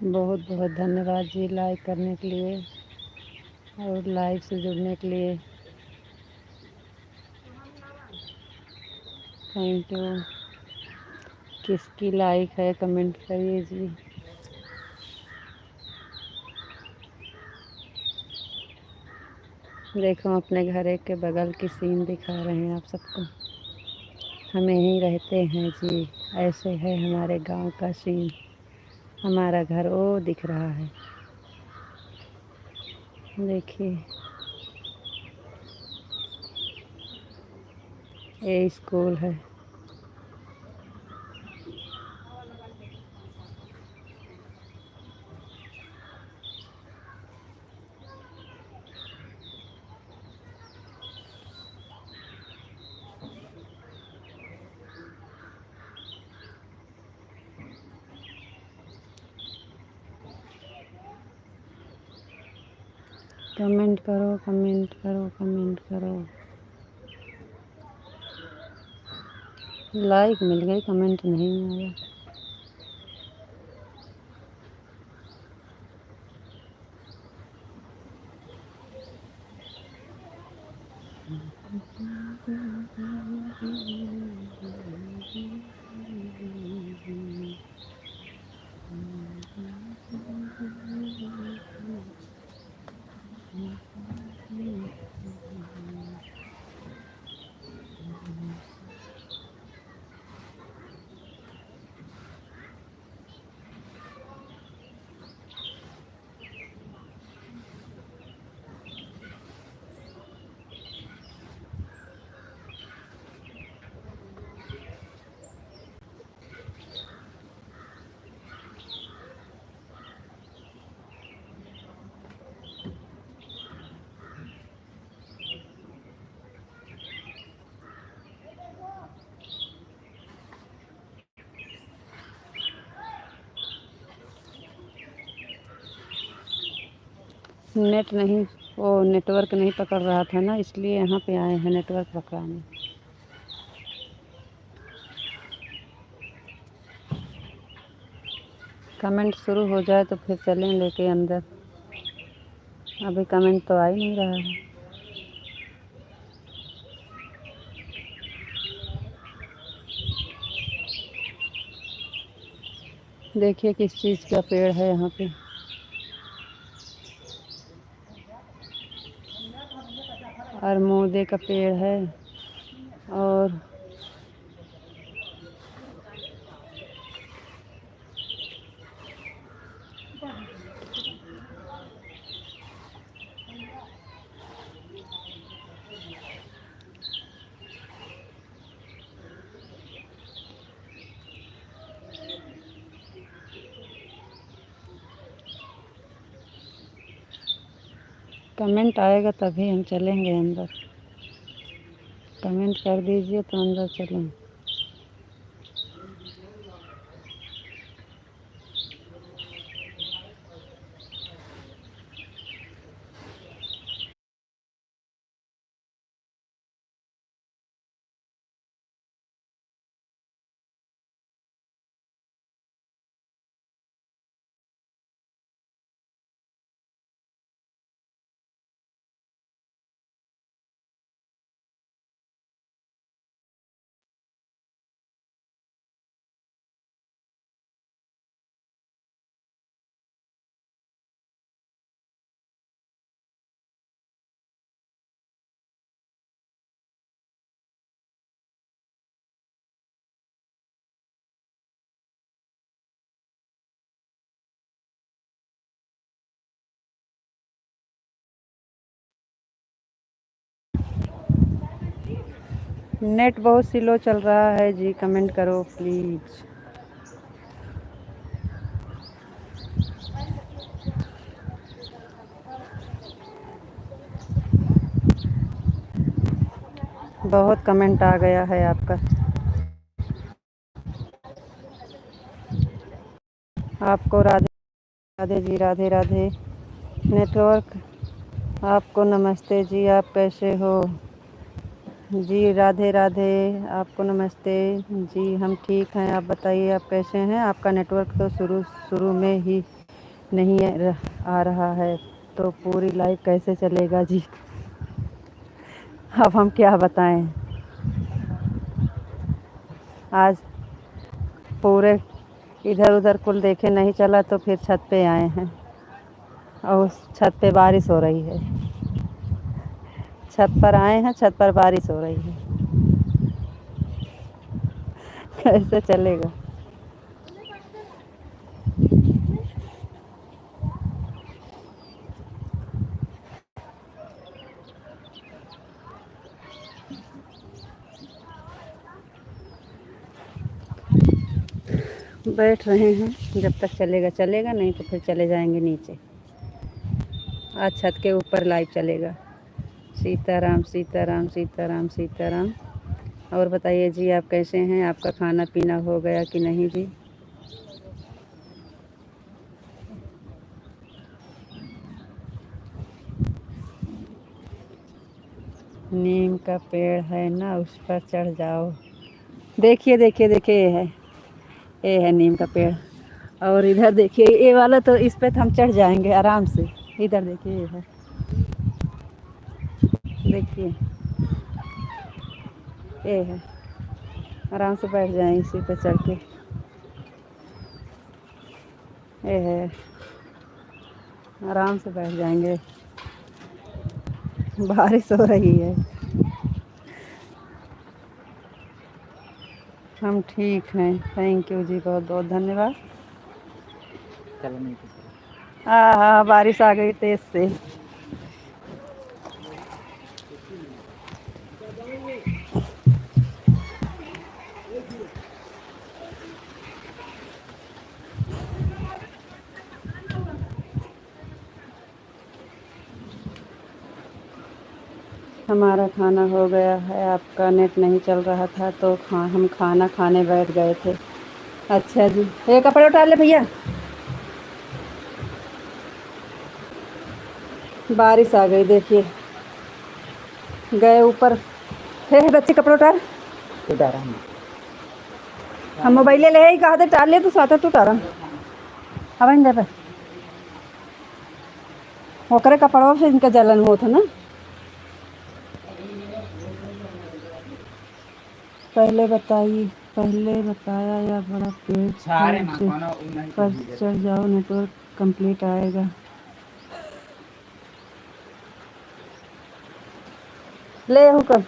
बहुत बहुत धन्यवाद जी लाइक करने के लिए और लाइव से जुड़ने के लिए। Thank you. किसकी लाइक है कमेंट करिए जी। देखो अपने घर के बगल की सीन दिखा रहे हैं आप सबको। हम यहीं रहते हैं जी। ऐसे है हमारे गांव का सीन। हमारा घर वो दिख रहा है, देखिए ये स्कूल है। कमेंट करो, कमेंट करो, कमेंट करो। लाइक मिल गई, कमेंट नहीं आया। नेट नहीं, वो नेटवर्क नहीं पकड़ रहा था ना, इसलिए यहाँ पे आए हैं नेटवर्क पकड़ाने। कमेंट शुरू हो जाए तो फिर चलें लेके अंदर। अभी कमेंट तो आ ही नहीं रहा है। देखिए किस चीज़ का पेड़ है यहाँ पे। अरमोदे का पेड़ है और कमेंट आएगा तभी हम चलेंगे अंदर। कमेंट कर दीजिए तो अंदर चलें। नेट बहुत स्लो चल रहा है जी, कमेंट करो प्लीज़। बहुत कमेंट आ गया है आपका। आपको राधे राधे जी, राधे राधे। नेटवर्क आपको नमस्ते जी, आप कैसे हो जी? राधे राधे, आपको नमस्ते जी। हम ठीक हैं, आप बताइए आप कैसे हैं? आपका नेटवर्क तो शुरू शुरू में ही नहीं आ रहा है तो पूरी लाइफ कैसे चलेगा जी। अब हम क्या बताएं। आज पूरे इधर उधर कुल देखे नहीं चला तो फिर छत पे आए हैं और उस छत पे बारिश हो रही है। छत पर आए हैं, छत पर बारिश हो रही है। कैसे चलेगा। बैठ रहे हैं, जब तक चलेगा चलेगा, नहीं तो फिर चले जाएंगे नीचे। आज छत के ऊपर लाइव चलेगा। सीताराम सीताराम सीताराम सीताराम। और बताइए जी, आप कैसे हैं? आपका खाना पीना हो गया कि नहीं जी? नीम का पेड़ है ना, उस पर चढ़ जाओ। देखिए देखिए देखिए, ये है नीम का पेड़। और इधर देखिए, ये वाला तो इस पे तो हम चढ़ जाएंगे आराम से। इधर देखिए, ये है, देखिए ये है, आराम से बैठ जाएं इसी पे चढ़ के। ये है, आराम से बैठ जाएंगे। बारिश हो रही है। हम ठीक हैं, थैंक यू जी, बहुत बहुत धन्यवाद। हाँ हाँ, बारिश आ गई तेज से। हमारा खाना हो गया है। आपका नेट नहीं चल रहा था तो हम खाना खाने बैठ गए थे। अच्छा जी, ये कपड़े उतार ले भैया। बारिश आ गई, देखिए गए ऊपर। हे बच्चे कपड़े उतार। हम मोबाइल ले ही कहा था टाल ले, तो साथ तो उतारा अब इन पे ओकरे कपड़वा से इनका जलन हो था ना। पहले बताया या बड़ा पेड़ पर चढ़ जाओ, नेटवर्क कंप्लीट आएगा। ले हुक्म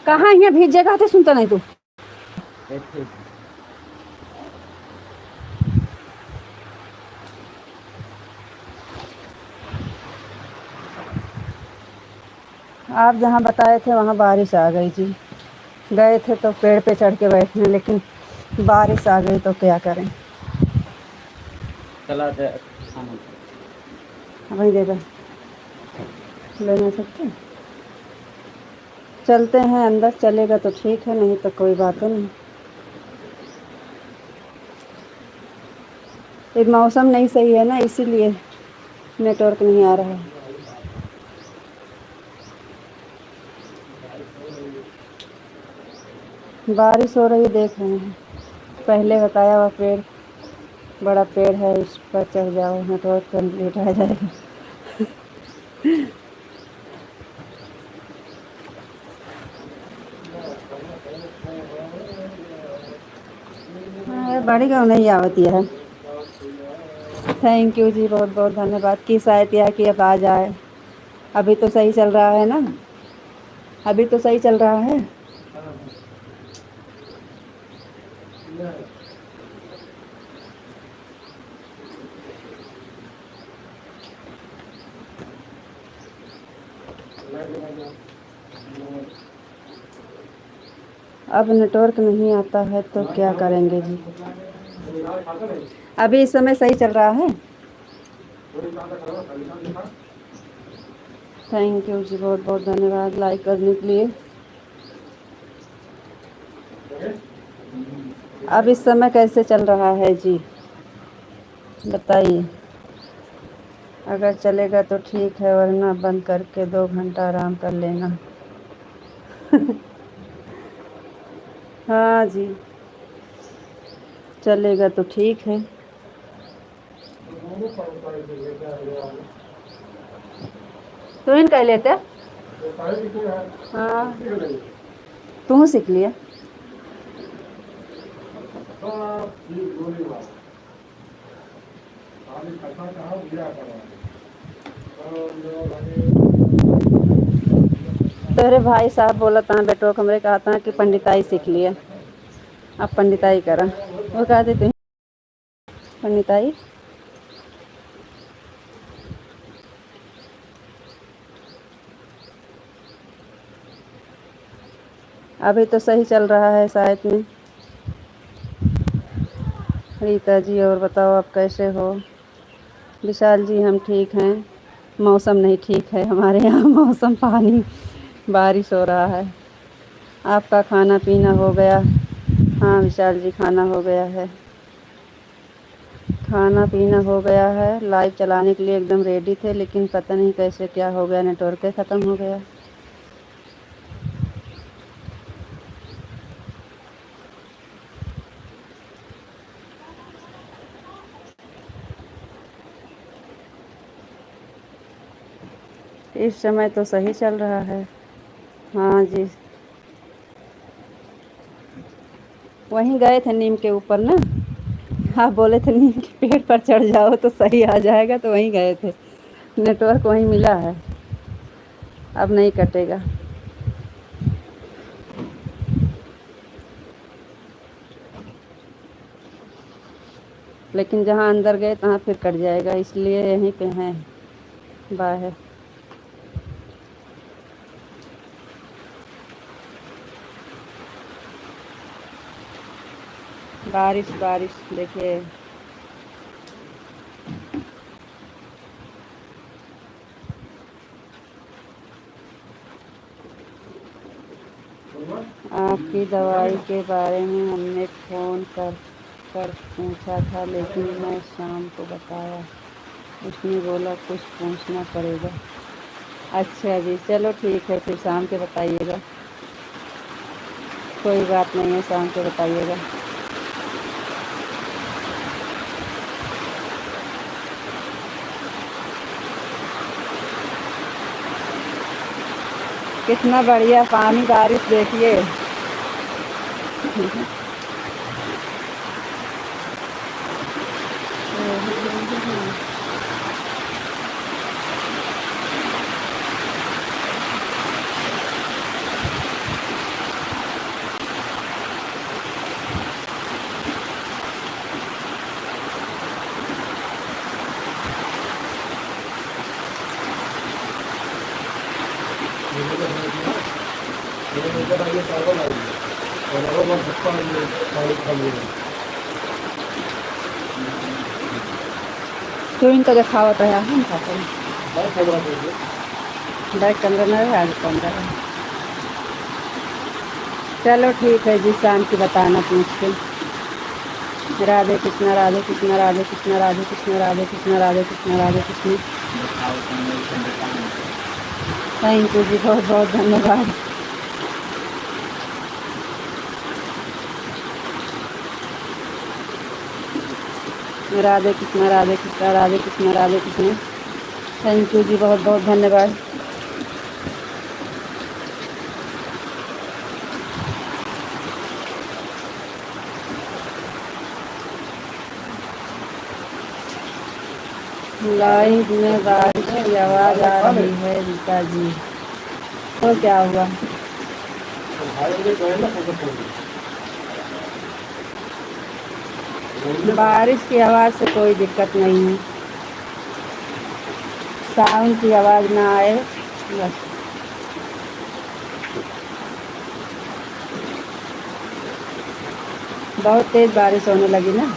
कहाँ यहाँ भीज जगह थे, सुनता नहीं तू। आप जहाँ बताए थे वहाँ बारिश आ गई जी। गए थे तो पेड़ पे चढ़ के बैठने, लेकिन बारिश आ गई तो क्या करें। चला वही दे दो, ले नहीं सकते। चलते हैं अंदर, चलेगा तो ठीक है, नहीं तो कोई बात नहीं। ये मौसम नहीं सही है ना, इसीलिए नेटवर्क नहीं आ रहा है। बारिश हो रही, देख रहे हैं। पहले बताया हुआ पेड़, बड़ा पेड़ है, इस पर चढ़ जाओ, नेटवर्क कंप्लीट आ जाएगा। बड़ी गाँव नहीं आवती है। थैंक यू जी, बहुत बहुत धन्यवाद। किस आयतिया की अब आ जाए। अभी तो सही चल रहा है ना, अभी तो सही चल रहा है। अब नेटवर्क नहीं आता है तो क्या करेंगे जी। अभी इस समय सही चल रहा है। थैंक यू जी, बहुत बहुत धन्यवाद लाइक करने के लिए। अब इस समय कैसे चल रहा है जी, बताइए। अगर चलेगा तो ठीक है, वरना बंद करके 2 घंटा आराम कर लेना। हाँ जी, चलेगा तो ठीक है। तू इन कह लेते। हाँ तू सीख लिया। तेरे भाई साहब बोला था बेटो हमरे कहा था कि पंडिताई सीख लिया, अब पंडिताई करा। वो कहते तू पंडिताई। अभी तो सही चल रहा है शायद में। रीता जी और बताओ आप कैसे हो। विशाल जी हम ठीक हैं। मौसम नहीं ठीक है हमारे यहाँ, मौसम पानी बारिश हो रहा है। आपका खाना पीना हो गया? हाँ विशाल जी खाना हो गया है, खाना पीना हो गया है। लाइव चलाने के लिए एकदम रेडी थे लेकिन पता नहीं कैसे क्या हो गया, नेटवर्क ही ख़त्म हो गया। इस समय तो सही चल रहा है। हाँ जी वहीं गए थे नीम के ऊपर ना। हाँ बोले थे नीम के पेड़ पर चढ़ जाओ तो सही आ जाएगा, तो वहीं गए थे। नेटवर्क वहीं मिला है, अब नहीं कटेगा। लेकिन जहाँ अंदर गए तहाँ फिर कट जाएगा, इसलिए यहीं पे हैं बाहर। बारिश बारिश देखिए। आपकी दवाई के बारे में हमने फ़ोन कर पूछा था लेकिन मैं शाम को बताया, उसने बोला कुछ पूछना पड़ेगा। अच्छा जी चलो ठीक है, फिर शाम के बताइएगा। कोई बात नहीं है, शाम को बताइएगा। कितना बढ़िया पानी बारिश देखिए। तो इनका दिखावत है हम बैग के अंदर नहीं है, आगे के अंदर है। चलो ठीक है जी, शाम की बताना पूछ के। राधे कृष्णा राधे कृष्णा राधे कृष्णा राधे कृष्णा राधे कृष्णा राधे कृष्णा राधे कृष्ण। थैंक यू जी, बहुत बहुत धन्यवाद। राधे कृष्णा राधे कृष्णा राधे कृष्णा राधे कृष्ण। थैंक यू जी, बहुत बहुत धन्यवाद। लाइव में बारिश की आवाज़ आ रही है रीता जी, तो क्या हुआ? बारिश की आवाज़ से कोई दिक्कत नहीं है, साउंड की आवाज़ ना आए बस। बहुत तेज़ बारिश होने लगी ना।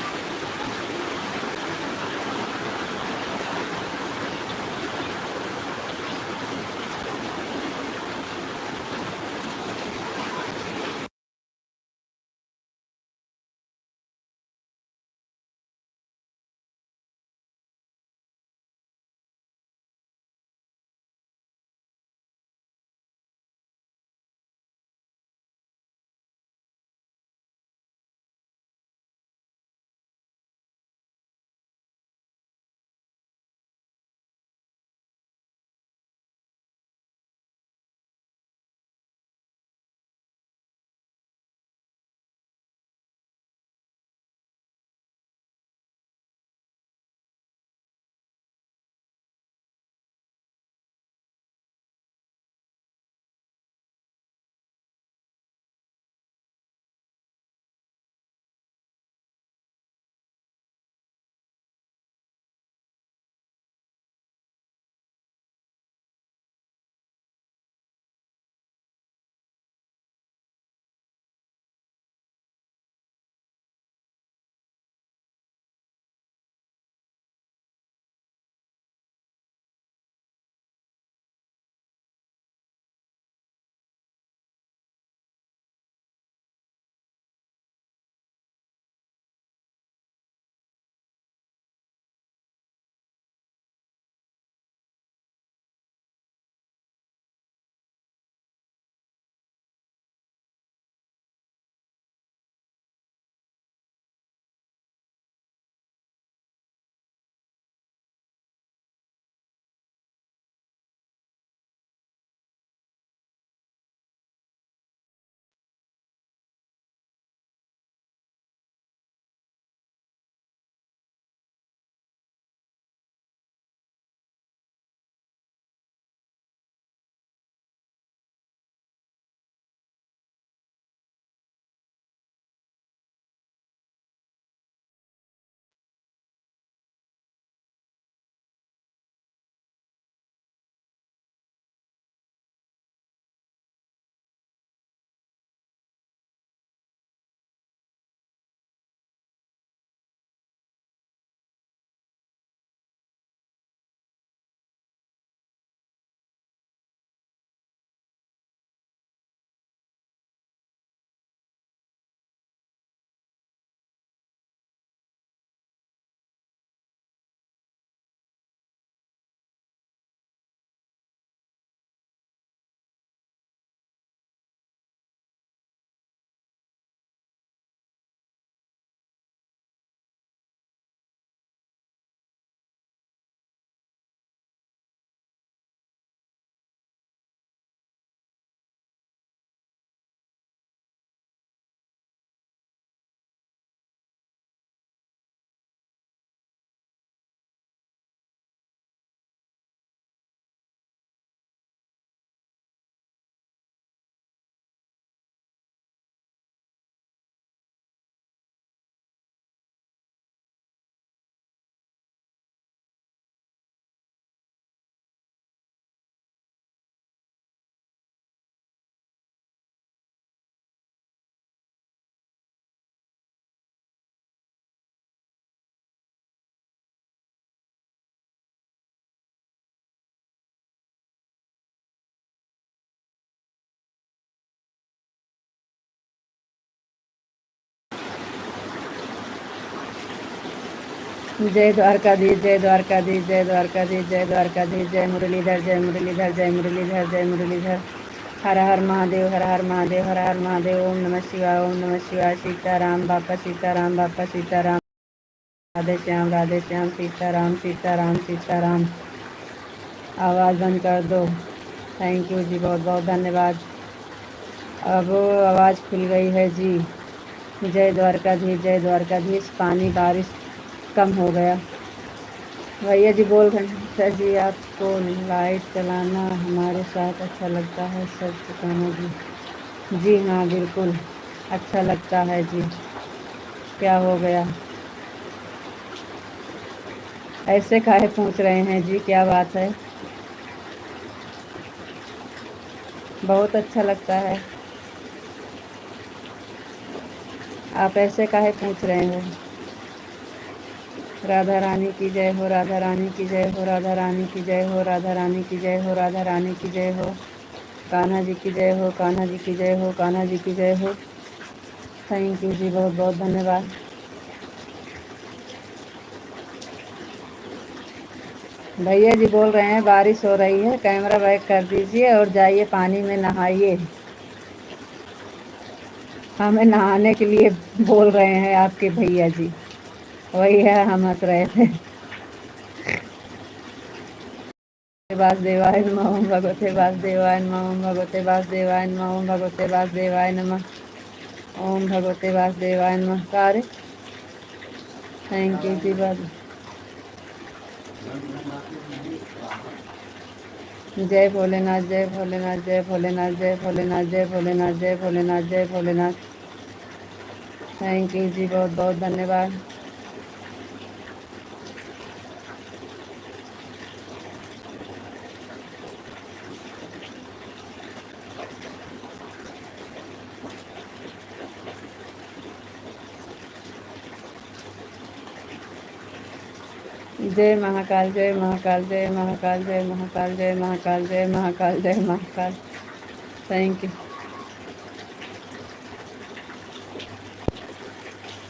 जय द्वारकाधीश, जय द्वारकाधीश, जय द्वारकाधीश, जय द्वारकाधीश, जय मुरलीधर, जय मुरलीधर, जय मुरलीधर, जय मुरलीधर। हर हर महादेव, हर हर महादेव, हर हर महादेव। ओम नमः शिवाय, ओम नमः शिवाय। सीताराम बापा, सीताराम बापा, सीताराम। राधे श्याम, सीताराम, सीताराम, सीताराम। आवाज़ बंद कर दो। थैंक यू जी, बहुत बहुत धन्यवाद। अब आवाज़ खुल गई है जी। जय द्वारकाधीश, जय द्वारकाधीश। पानी बारिश कम हो गया। भैया जी बोल रहे हैं, सर जी आपको लाइट चलाना हमारे साथ अच्छा लगता है, सच कहना जी। जी हाँ बिल्कुल, अच्छा लगता है जी। क्या हो गया, ऐसे काहे पूछ रहे हैं जी, क्या बात है? बहुत अच्छा लगता है। आप ऐसे काहे पूछ रहे हैं? राधा रानी की जय हो, राधा रानी की जय हो, राधा रानी की जय हो, राधा रानी की जय हो, राधा रानी की जय हो। कान्हा जी की जय हो, कान्हा जी की जय हो, कान्हा जी की जय हो। थैंक यू जी, बहुत बहुत धन्यवाद। भैया जी बोल रहे हैं बारिश हो रही है, कैमरा बैक कर दीजिए और जाइए पानी में नहाइए। हमें नहाने के लिए बोल रहे हैं आपके भैया जी, वही है, हम हंस रहे थे। वासुदेवाय नमः, ओम भगवते वासुदेवाय नमः, ओम भगवते वासुदेवाय नमः, ओम भगवते वासुदेवाय नमः, ओम भगवते वासुदेवाय नमः। कार्य थैंक यू जी, बात। जय भोलेनाथ, जय भोलेनाथ, जय भोलेनाथ, जय भोलेनाथ, जय भोलेनाथ, जय भोलेनाथ, जय भोलेनाथ। थैंक यू जी, बहुत बहुत धन्यवाद। जय महाकाल, जय महाकाल, जय महाकाल, जय महाकाल, जय महाकाल, जय महाकाल, जय महाकाल। Thank you.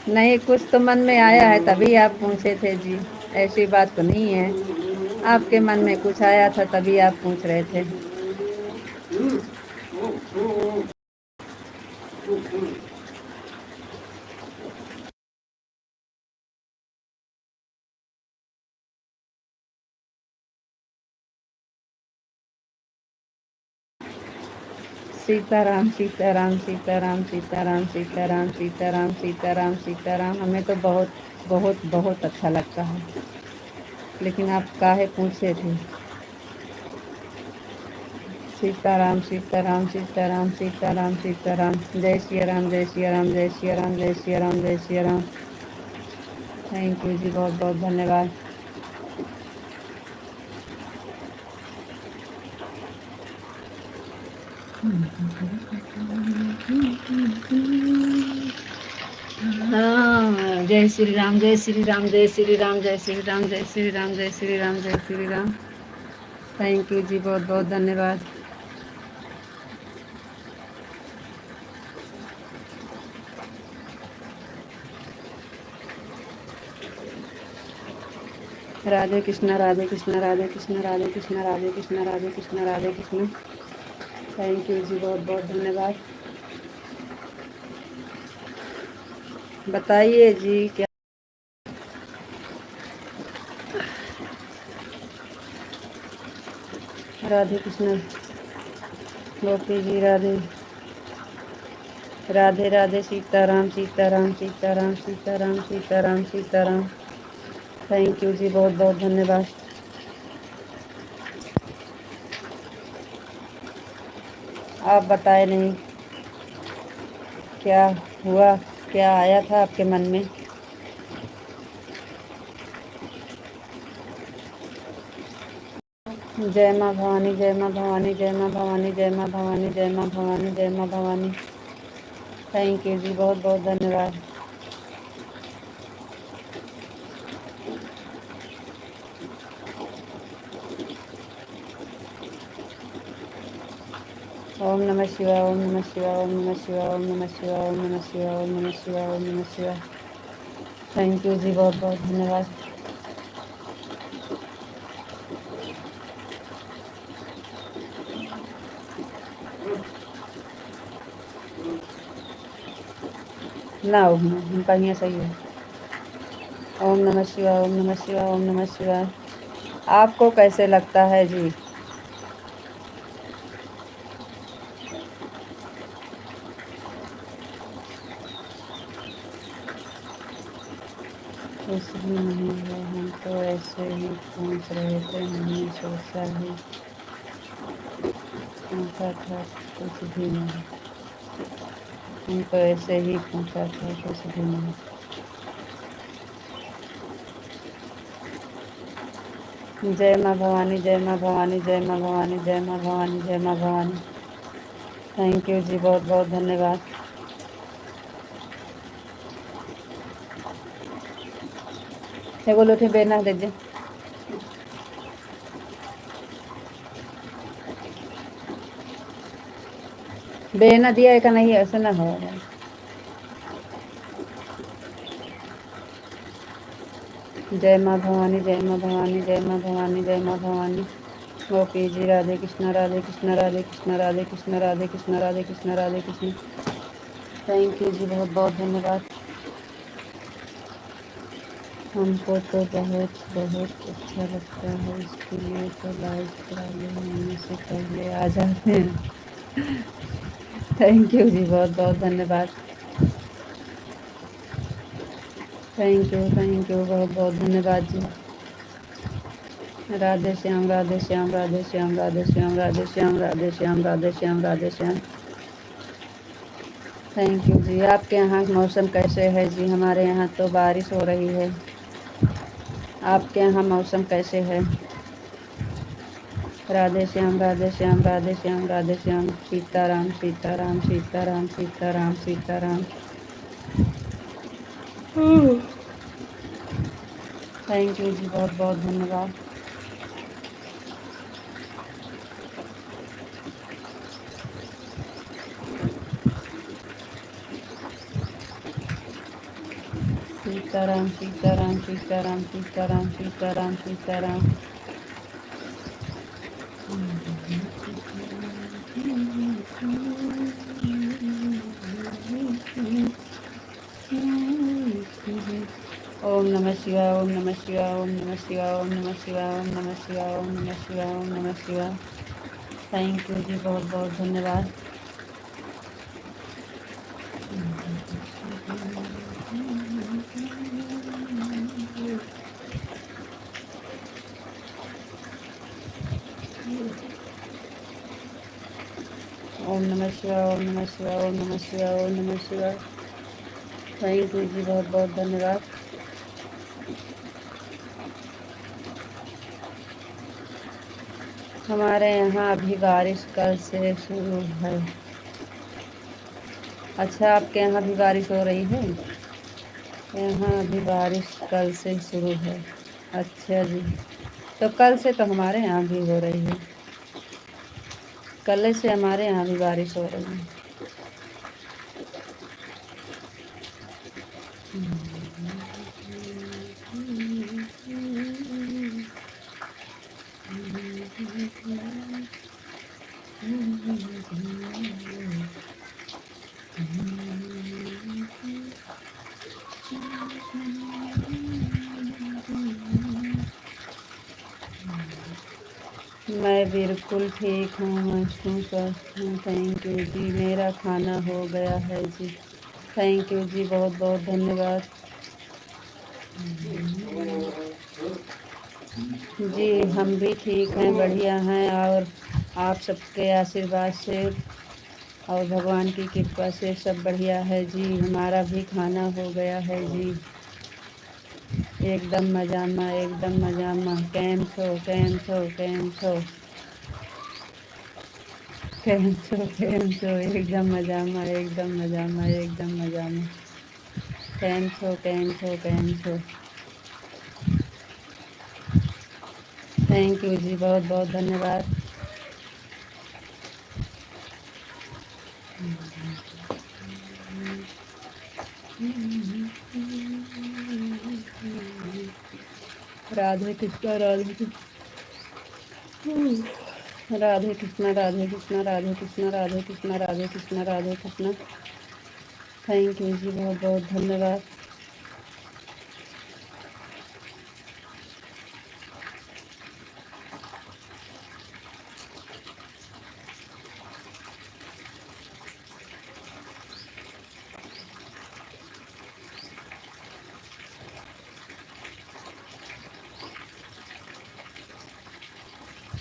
नहीं, कुछ तो मन में आया है तभी आप पूछे थे जी, ऐसी बात तो नहीं है। आपके मन में कुछ आया था तभी आप पूछ रहे थे। सीताराम, सीताराम, सीताराम, सीताराम, सीताराम, सीताराम, सीताराम, सीताराम। हमें तो बहुत बहुत बहुत अच्छा लगता है, लेकिन आप काहे पूछे थे? सीताराम, सीताराम, सीताराम, सीताराम, सीताराम। जय श्री राम, जय श्री राम, जय श्री राम, जय श्री राम, जय श्री राम। थैंक यू जी, बहुत बहुत धन्यवाद। हाँ, जय श्री राम, जय श्री राम, जय श्री राम, जय श्री राम, जय श्री राम, जय श्री राम, जय श्री राम। थैंक यू जी, बहुत बहुत धन्यवाद। राधे कृष्णा, राधे कृष्णा, राधे कृष्णा, राधे कृष्णा, राधे कृष्णा, राधे कृष्णा, राधे कृष्णा। थैंक यू जी, बहुत बहुत धन्यवाद। बताइए जी, क्या? राधे कृष्णा, गोपी जी, राधे राधे राधे। सीताराम, सीताराम, सीताराम, सीताराम, सीताराम, सीताराम। थैंक यू जी, बहुत बहुत धन्यवाद। आप बताए नहीं, क्या हुआ, क्या आया था आपके मन में? जय माँ भवानी, जय माँ भवानी, जय माँ भवानी, जय माँ भवानी, जय माँ भवानी, जय माँ भवानी। थैंक यू जी, बहुत बहुत धन्यवाद। ओम नमः शिवाय, ओम नमः शिवाय, ओम नमः शिवाय, ओम नमः शिवाय, ओम नमः शिवाय, ओम नमः शिवाय, ओम नमः शिवाय, ओम नमः शिवाय। थैंक यू जी, बहुत बहुत धन्यवाद। ना हो उनका यहाँ सही है। ओम नमः शिवाय, ओम नमः शिवाय, ओम नमः शिवाय। आपको कैसे लगता है जी? कुछ भी नहीं है, हम तो ऐसे ही पूछ रहे थे, हमने सोचा ही पूछा था, कुछ भी नहीं। हम तो ऐसे ही पूछा था, कुछ भी नहीं। जय माँ भवानी, जय माँ भवानी, जय माँ भवानी, जय माँ भवानी, जय माँ भवानी। थैंक यू जी, बहुत बहुत धन्यवाद। एगो लोटे बेना दे दे। बेना दिया है का नहीं, ऐसे ना हो। जय माँ भवानी, जय माँ भवानी, जय माँ भवानी, जय माँ Bhavani. Okay ji, Radhe Krishna, Radhe Krishna, Radhe Krishna, Radhe Krishna, Radhe Krishna, Radhe Krishna, Radhe Krishna. Thank you ji, बहुत बहुत धन्यवाद। हमको तो बहुत बहुत अच्छा लगता है, इसके लिए तो लाइक चालू होने से पहले आ जाते हैं। थैंक यू जी, बहुत बहुत धन्यवाद। थैंक यू, बहुत बहुत धन्यवाद जी। राधे श्याम, राधे श्याम, राधे श्याम, राधे श्याम, राधे श्याम, राधे श्याम, राधे श्याम, राधे श्याम। थैंक यू जी। आपके यहाँ मौसम कैसे है जी? हमारे यहाँ तो बारिश हो रही है। आपके यहाँ मौसम कैसे है? राधे श्याम, राधे श्याम, राधे श्याम, राधे श्याम। सीताराम, सीताराम, सीताराम, सीताराम, सीताराम। थैंक यू जी, बहुत बहुत धन्यवाद। सीताराम, सीताराम, सीताराम, सीताराम, सीताराम, सीताराम। ओम नमः शिवाय, ओम नमः शिवाय, ओम नमः शिवाय, ओम नमः शिवाय, ओम नमः शिवाय, ओम नमः शिवाय, ओम नमः शिवाय। थैंक यू जी, बहुत बहुत धन्यवाद। ओम नमः शिवाय, ओम नमः शिवाय, ओम नमः शिवाय, ओम नमः शिवाय। थैंक यू जी, बहुत बहुत धन्यवाद। हमारे यहाँ अभी बारिश कल से शुरू है। अच्छा, आपके यहाँ भी बारिश हो रही है? यहाँ अभी बारिश कल से शुरू है। अच्छा जी, तो कल से तो हमारे यहाँ भी हो रही है। कल से हमारे यहाँ भी बारिश हो रही है। मैं बिल्कुल ठीक हूँ, मस्त हूँ, स्वस्थ हूँ। थैंक यू जी, मेरा खाना हो गया है जी। थैंक यू जी, बहुत बहुत धन्यवाद। जी हम भी ठीक हैं, बढ़िया हैं, और आप सबके आशीर्वाद से और भगवान की कृपा से सब बढ़िया है जी। हमारा भी खाना हो गया है जी। एकदम मजामा, एकदम मजामा। कैम छो, कैम छो, कैम छो, कैम छो, कैम छो। एकदम मजामा, एकदम मजामा, एकदम मजामा। कैम छो, कैम छो, कैम छो। थैंक यू जी, बहुत बहुत धन्यवाद। राधे कृष्णा, राधे कृष्णा, राधे कृष्णा, राधे कृष्णा, राधे कृष्णा, राधे कृष्णा, राधे कृष्णा, राधे कृष्णा। थैंक यू जी, बहुत बहुत धन्यवाद।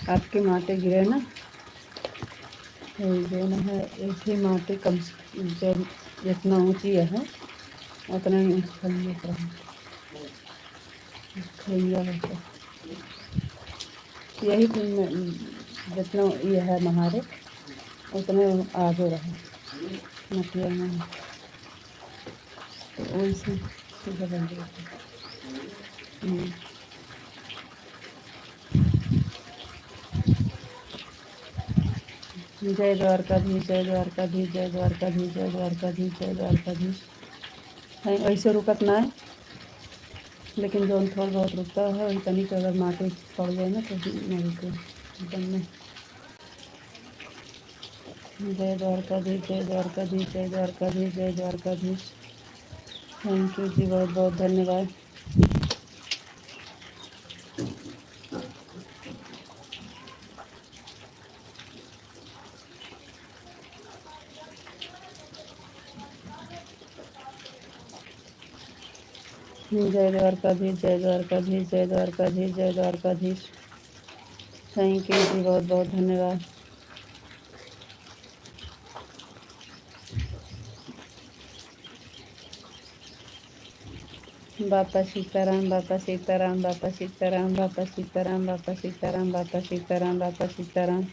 आपके माटे गिरे ना, जो ना है एक ही माटे कम जब जितना ऊंची है उतना ही खलिए पर खलिया होता यही जितना ये है महारे उतने आगे रहे मटिया में, तो वैसे सीधा बन जाता। जय द्वारकाधीश, जय द्वारकाधीश, जय द्वारकाधीश, जय द्वारकाधीश, जय द्वारकाधीश। ऐसे रुकत ना है, लेकिन जो थोड़ा बहुत रुकता है वही तनिक अगर माटी पड़ जाए ना तो नहीं रुके एकदम में। जय द्वारकाधीश, जय द्वारकाधीश, जय द्वारकाधीश, जय द्वारकाधीश। थैंक यू जी, बहुत बहुत धन्यवाद। जय द्वारकाधीश, जय द्वारकाधीश, जय द्वारकाधीश, जय द्वारकाधीश। थैंक यू जी, बहुत बहुत धन्यवाद। बापा सीताराम, बापा सीताराम, बापा सीताराम, बापा सीताराम, बापा सीताराम, बापा सीताराम, बापा सीताराम।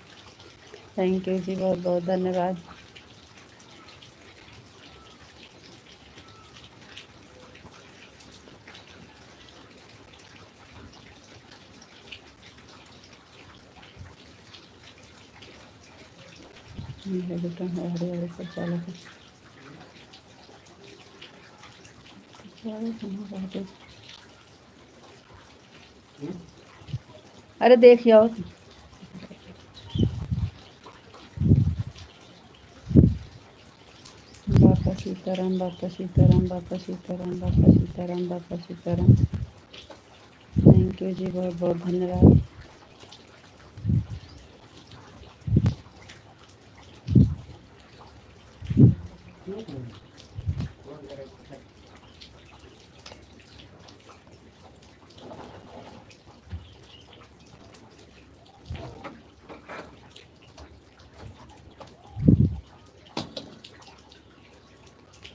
थैंक यू जी, बहुत बहुत धन्यवाद। बेटा हरे हरे सब चालक अरे देखिए और बापा सीताराम, बापा सीताराम, बापा सीताराम, बापा सीताराम, बापा सीताराम। थैंक यू जी, बहुत बहुत धन्यवाद।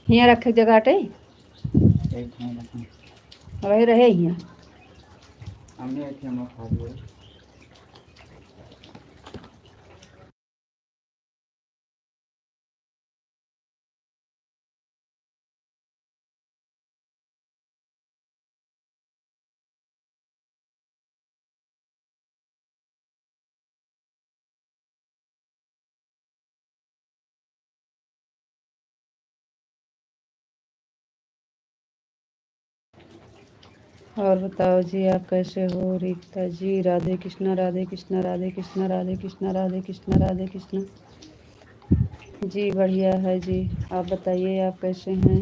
यहाँ रखे जगह हटे वही रहे यहाँ और बताओ जी, आप कैसे हो रीता जी? राधे कृष्णा, राधे कृष्णा, राधे कृष्णा, राधे कृष्णा, राधे कृष्णा, राधे कृष्णा। जी बढ़िया है जी, आप बताइए आप कैसे हैं?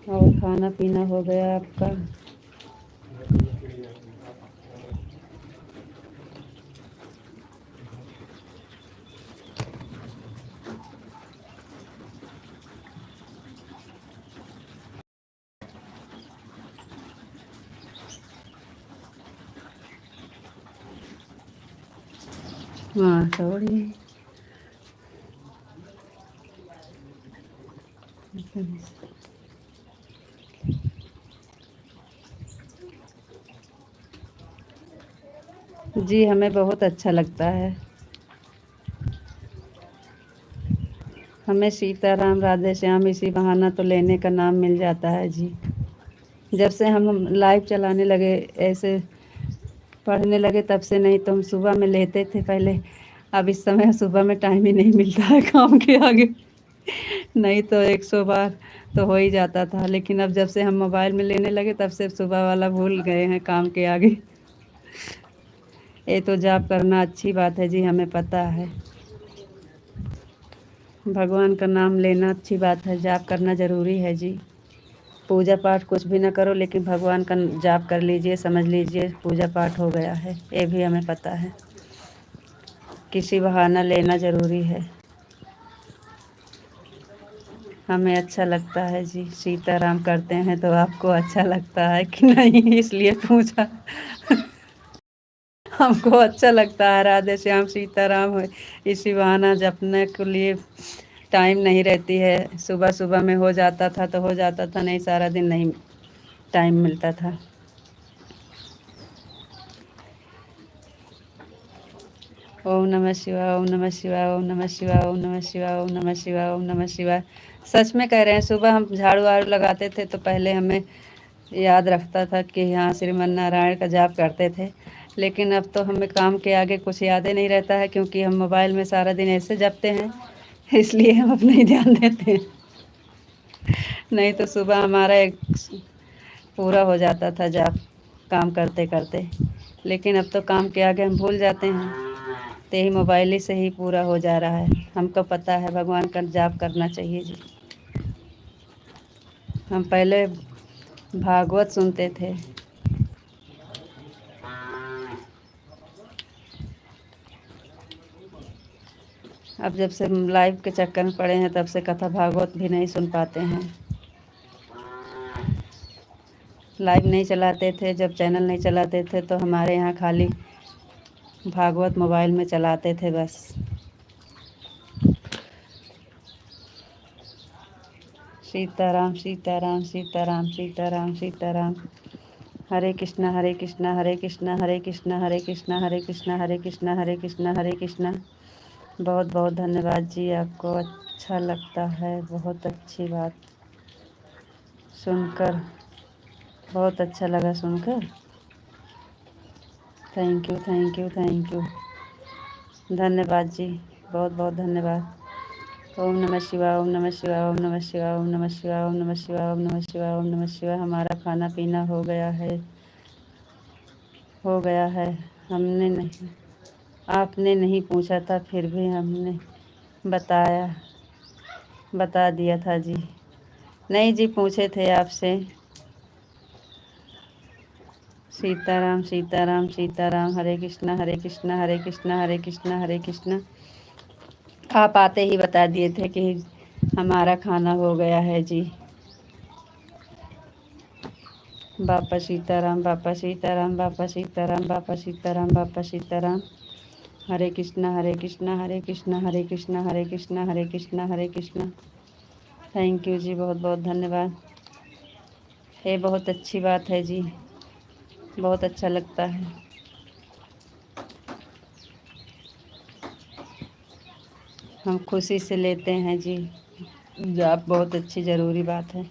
और खाना पीना हो गया आपका? हाँ थोड़ी जी, हमें बहुत अच्छा लगता है। हमें सीताराम राधे श्याम इसी बहाना तो लेने का नाम मिल जाता है जी। जब से हम लाइव चलाने लगे, ऐसे पढ़ने लगे, तब से। नहीं तो हम सुबह में लेते थे पहले, अब इस समय सुबह में टाइम ही नहीं मिलता है काम के आगे। नहीं तो 100 बार तो हो ही जाता था, लेकिन अब जब से हम मोबाइल में लेने लगे तब से सुबह वाला भूल गए हैं काम के आगे। ये तो जॉब करना अच्छी बात है जी, हमें पता है। भगवान का नाम लेना अच्छी बात है, जाप करना ज़रूरी है जी। पूजा पाठ कुछ भी ना करो, लेकिन भगवान का जाप कर लीजिए, समझ लीजिए पूजा पाठ हो गया है, ये भी हमें पता है। किसी बहाना लेना ज़रूरी है, हमें अच्छा लगता है जी। सीताराम करते हैं तो आपको अच्छा लगता है कि नहीं, इसलिए पूछा। हमको अच्छा लगता है, राधे श्याम सीताराम हो, इसी बहाना जपने के लिए टाइम नहीं रहती है। सुबह सुबह में हो जाता था तो हो जाता था, नहीं सारा दिन नहीं टाइम मिलता था। ओम नमः शिवाय, ओम नमः शिवाय, ओम नमः शिवाय, ओम नमः शिवाय, ओम नमः शिवाय, ओम नमः शिवाय। सच में कह रहे हैं, सुबह हम झाड़ू वाड़ू लगाते थे तो पहले हमें याद रखता था कि हाँ श्रीमन नारायण का जाप करते थे, लेकिन अब तो हमें काम के आगे कुछ याद ही नहीं रहता है, क्योंकि हम मोबाइल में सारा दिन ऐसे जपते हैं, इसलिए हम अब नहीं ध्यान देते हैं। नहीं तो सुबह हमारा एक पूरा हो जाता था जाप काम करते करते, लेकिन अब तो काम के आगे हम भूल जाते हैं, तो यही मोबाइल ही से ही पूरा हो जा रहा है। हमको पता है भगवान का जाप करना चाहिए जी। हम पहले भागवत सुनते थे, अब जब से हम लाइव के चक्कर में पड़े हैं तब से कथा भागवत भी नहीं सुन पाते हैं। लाइव नहीं चलाते थे, जब चैनल नहीं चलाते थे तो हमारे यहाँ खाली भागवत मोबाइल में चलाते थे बस। सीताराम सीताराम सीताराम सीताराम सीताराम। हरे कृष्णा हरे कृष्णा हरे कृष्णा हरे कृष्णा हरे कृष्णा हरे कृष्णा हरे कृष्णा हरे कृष्णा हरे कृष्णा। बहुत बहुत धन्यवाद जी, आपको अच्छा लगता है, बहुत अच्छी बात सुनकर, बहुत अच्छा लगा सुनकर। Thank you thank you thank you, धन्यवाद जी, बहुत बहुत धन्यवाद। ओम नमः शिवाय, ओम नमः शिवाय, ओम नमः शिवाय, ओम नमः शिवाय, ओम नमः शिवाय, ओम नमः शिवाय, ओम नमः शिवाय। हमारा खाना पीना हो गया है, हो गया है। हमने नहीं, आपने नहीं पूछा था, फिर भी हमने बताया, बता दिया था जी। नहीं जी, पूछे थे आपसे। सीताराम सीताराम सीताराम। हरे कृष्णा हरे कृष्णा हरे कृष्णा हरे कृष्णा हरे कृष्णा। आप आते ही बता दिए थे कि हमारा खाना हो गया है जी। बापा सीताराम बापा सीताराम बापा सीताराम बापा सीताराम बापा सीताराम। हरे कृष्णा हरे कृष्णा हरे कृष्णा हरे कृष्णा हरे कृष्णा हरे कृष्णा हरे कृष्णा। थैंक यू जी, बहुत बहुत धन्यवाद। ये बहुत अच्छी बात है जी, बहुत अच्छा लगता है। हम खुशी से लेते हैं जी, जाप बहुत अच्छी ज़रूरी बात है।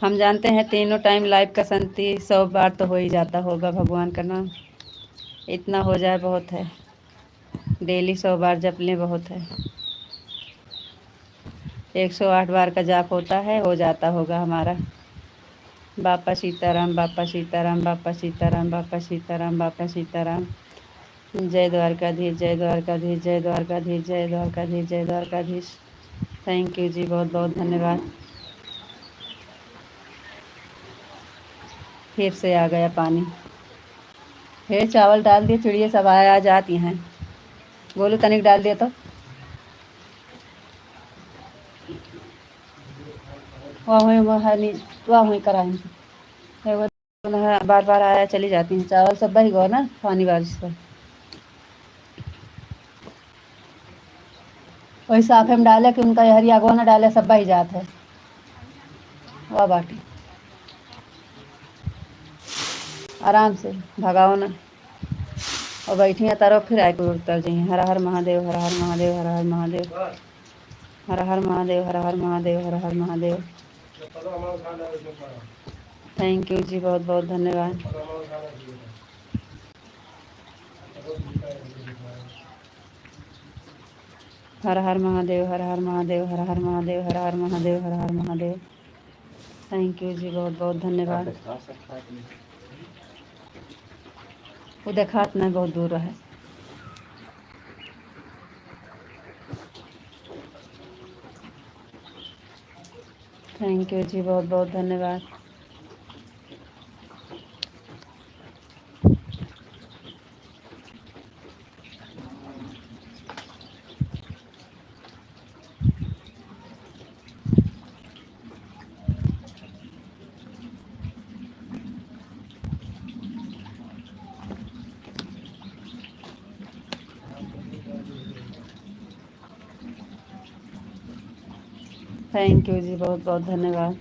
हम जानते हैं तीनों टाइम लाइव का संति 100 बार तो हो ही जाता होगा भगवान का नाम, इतना हो जाए बहुत है। डेली 100 बार जप लें बहुत है। 108 बार का जाप होता है, हो जाता होगा हमारा। बापा सीताराम बापा सीताराम बापा सीताराम बापा सीताराम बापा सीताराम। जय द्वारकाधीश जय द्वारकाधीश जय द्वारकाधीश जय द्वारकाधीश जय द्वारकाधीश। थैंक यू जी, बहुत बहुत धन्यवाद। फिर से आ गया पानी, फिर चावल डाल दिए, चिड़िया सब आ जाती हैं। बोलो तनिक डाल दिया तो वहाँ वहाँ नहीं, वहाँ वहीं कराएंगे। बार बार आया चली जाती हैं, चावल सब बह गो ना पानी बारिश से। वही साफे में डाले कि उनका हरिया गो ना डाले, सब बह जात है वह बाटी। आराम से भगाओ ना, और बैठी तारो फिर आए को उतर जाइए। हर हर महादेव हर हर महादेव हर हर महादेव हर हर महादेव हर हर महादेव हर हर महादेव। थैंक यू जी, बहुत बहुत धन्यवाद। हर हर महादेव हर हर महादेव हर हर महादेव हर हर महादेव हर हर महादेव। थैंक यू जी, बहुत बहुत धन्यवाद। वो देखात नहीं, बहुत दूर है। थैंक यू जी, बहुत बहुत धन्यवाद। थैंक यू जी, बहुत बहुत धन्यवाद।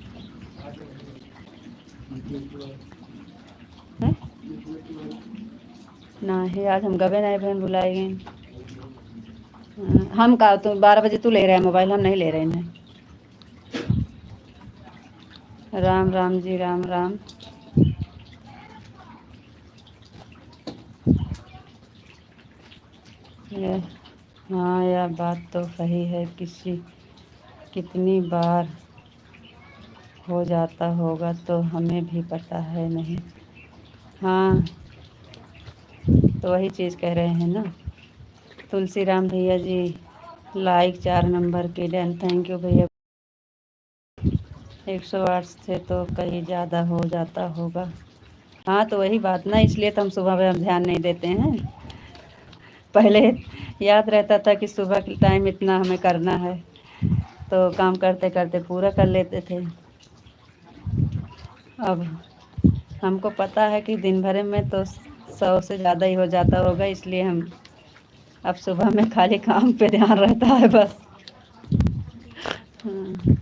हैं? नहीं, आज हम गबे नहीं बहन बुलाएंगे। हम का तो 12 बजे तू ले रहे हैं मोबाइल, हम नहीं ले रहे हैं। राम राम जी, राम राम। ये हाँ, यह बात तो सही है, कितनी बार हो जाता होगा तो हमें भी पता है नहीं। हाँ, तो वही चीज़ कह रहे हैं ना। तुलसी राम भैया जी, लाइक 4 नंबर के डन, थैंक यू भैया। 108 से तो कहीं ज़्यादा हो जाता होगा। हाँ, तो वही बात ना, इसलिए तो हम सुबह में हम ध्यान नहीं देते हैं। पहले याद रहता था कि सुबह के टाइम इतना हमें करना है, तो काम करते करते पूरा कर लेते थे। अब हमको पता है कि दिन भर में तो 100 से ज़्यादा ही हो जाता होगा, इसलिए हम अब सुबह में खाली काम पे ध्यान रहता है बस। हाँ।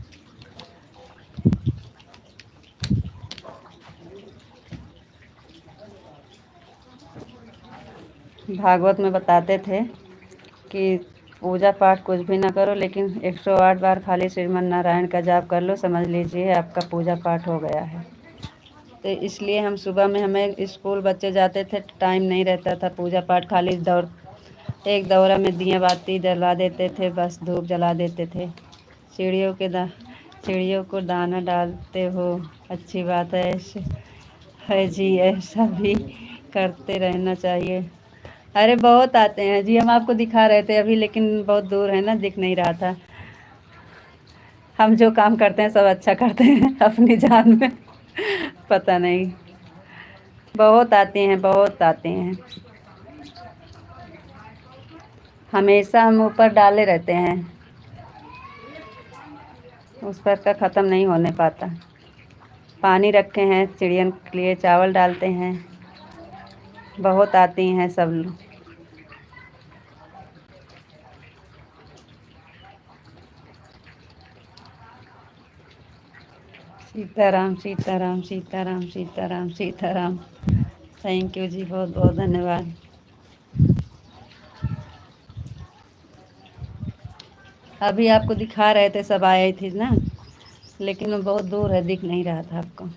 भागवत में बताते थे कि पूजा पाठ कुछ भी ना करो, लेकिन 108 बार खाली श्रीमन नारायण का जाप कर लो, समझ लीजिए आपका पूजा पाठ हो गया है। तो इसलिए हम सुबह में, हमें स्कूल बच्चे जाते थे, टाइम नहीं रहता था पूजा पाठ, खाली एक दौरा में दिया बाती जला देते थे, बस धूप जला देते थे। चिड़ियों के चिड़ियों को दाना डालते हो, अच्छी बात है जी, ऐसा भी करते रहना चाहिए। अरे बहुत आते हैं जी, हम आपको दिखा रहे थे अभी, लेकिन बहुत दूर है ना, दिख नहीं रहा था। हम जो काम करते हैं सब अच्छा करते हैं अपनी जान में। पता नहीं, बहुत आते हैं, बहुत आते हैं। हमेशा हम ऊपर डाले रहते हैं, उस पर का ख़त्म नहीं होने पाता। पानी रखे हैं चिड़ियन के लिए, चावल डालते हैं, बहुत आती हैं सब लोग। सीताराम सीताराम सीताराम सीताराम सीताराम। थैंक यू जी, बहुत बहुत धन्यवाद। अभी आपको दिखा रहे थे, सब आए थे ना, लेकिन वो बहुत दूर है, दिख नहीं रहा था आपको।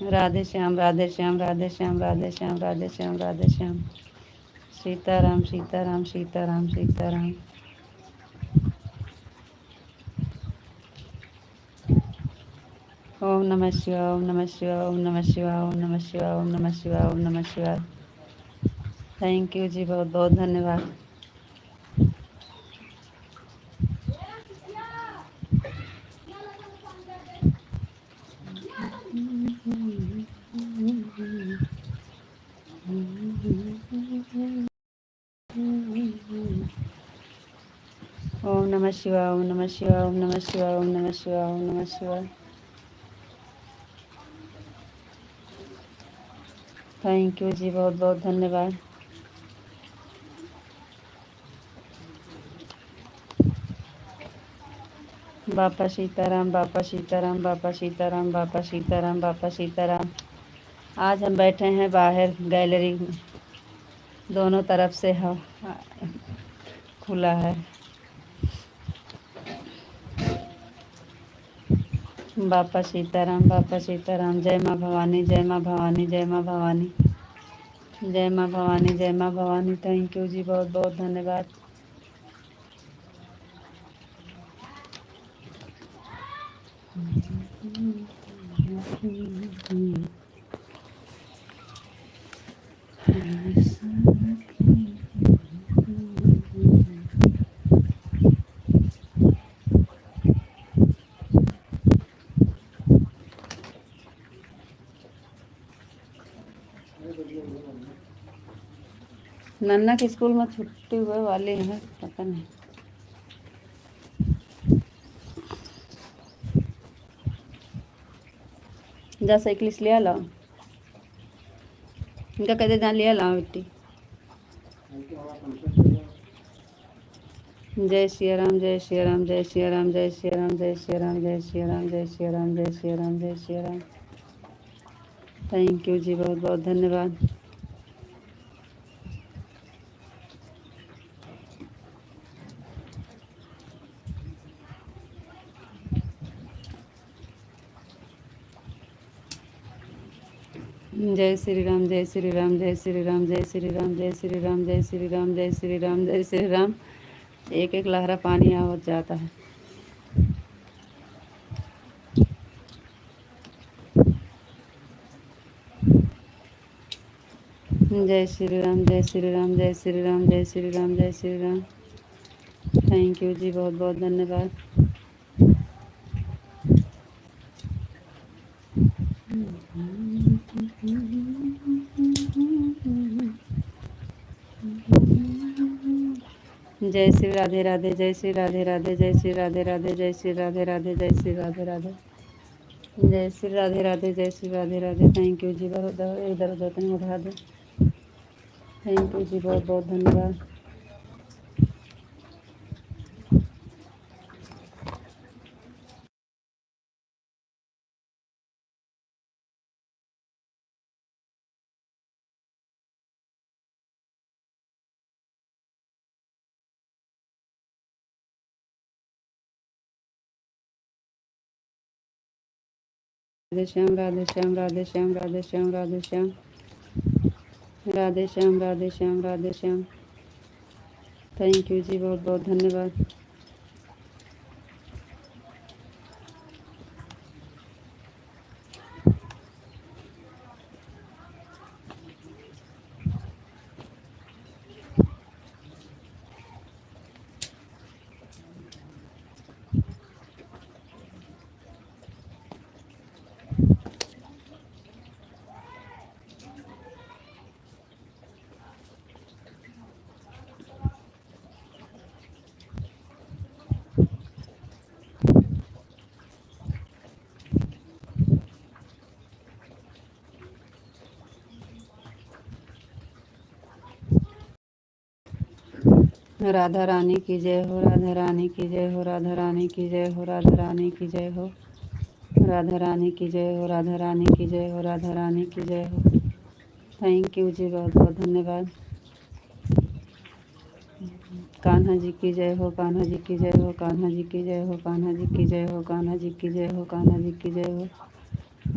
राधे श्याम राधे श्याम राधे श्याम राधे श्याम राधे श्याम राधे श्याम। सीताराम सीताराम सीताराम सीताराम। ओम नमः शिवाय, ओम नमः शिवाय, ओम नमः शिवाय, ओम नमः शिवाय, ओम नमः शिवाय, ओम नमः शिवाय। थैंक यू जी, बहुत बहुत धन्यवाद। ओम नमः शिवाय, ओम नमः शिवाय, ओम नमः शिवाय, ओम नमः शिवाय, ओम नमः शिवाय। थैंक यू जी, बहुत बहुत धन्यवाद। बापा सीताराम, बापा सीताराम, बापा सीताराम, बापा सीताराम, बापा सीताराम। आज हम बैठे हैं बाहर गैलरी में, दोनों तरफ से खुला है। बापा सीताराम, बापा सीताराम। जय माँ भवानी, जय माँ भवानी, जय माँ भवानी, जय माँ भवानी, जय माँ भवानी। थैंक यू जी, बहुत बहुत धन्यवाद। नन्ना के स्कूल में छुट्टी हुए वाली है, पता नहीं। जा साइकिल ले आ लाओ, इनका कहते जा लिया लाओ बेटी। जय श्री राम, जय श्री राम, जय श्री राम, जय श्री राम, जय श्री राम, जय श्री राम, जय श्री राम, जय श्री राम, जय श्री राम। थैंक यू जी, बहुत बहुत धन्यवाद। जय श्री राम, जय श्री राम, जय श्री राम, जय श्री राम, जय श्री राम, जय श्री राम, जय श्री राम, जय श्री राम। एक एक लहरा पानी आवत जाता है। जय श्री राम, जय श्री राम, जय श्री राम, जय श्री राम, जय श्री राम। थैंक यू जी, बहुत बहुत धन्यवाद। जय श्री राधे राधे, जय श्री राधे राधे, जय श्री राधे राधे, जय श्री राधे राधे, जय श्री राधे राधे, जय श्री राधे राधे, जय श्री राधे राधे। थैंक यू जी, बहुत इधर उधर नहीं उठा दे। थैंक यू जी, बहुत बहुत धन्यवाद। राधे श्याम, राधे श्याम, राधे श्याम, राधे श्याम, राधे श्याम, राधे श्याम, राधे श्याम, राधे श्याम। थैंक यू जी, बहुत बहुत धन्यवाद। राधा रानी की जय हो, राधा रानी की जय हो, राधा रानी की जय हो, राधा रानी की जय हो, राधा रानी की जय हो, राधा रानी की जय हो, राधा रानी की जय हो। थैंक यू जी, बहुत बहुत धन्यवाद। कान्हा जी की जय हो, कान्हा जी की जय हो, कान्हा जी की जय हो, कान्हा जी की जय हो, कान्हा जी की जय हो, कान्हा जी की जय हो।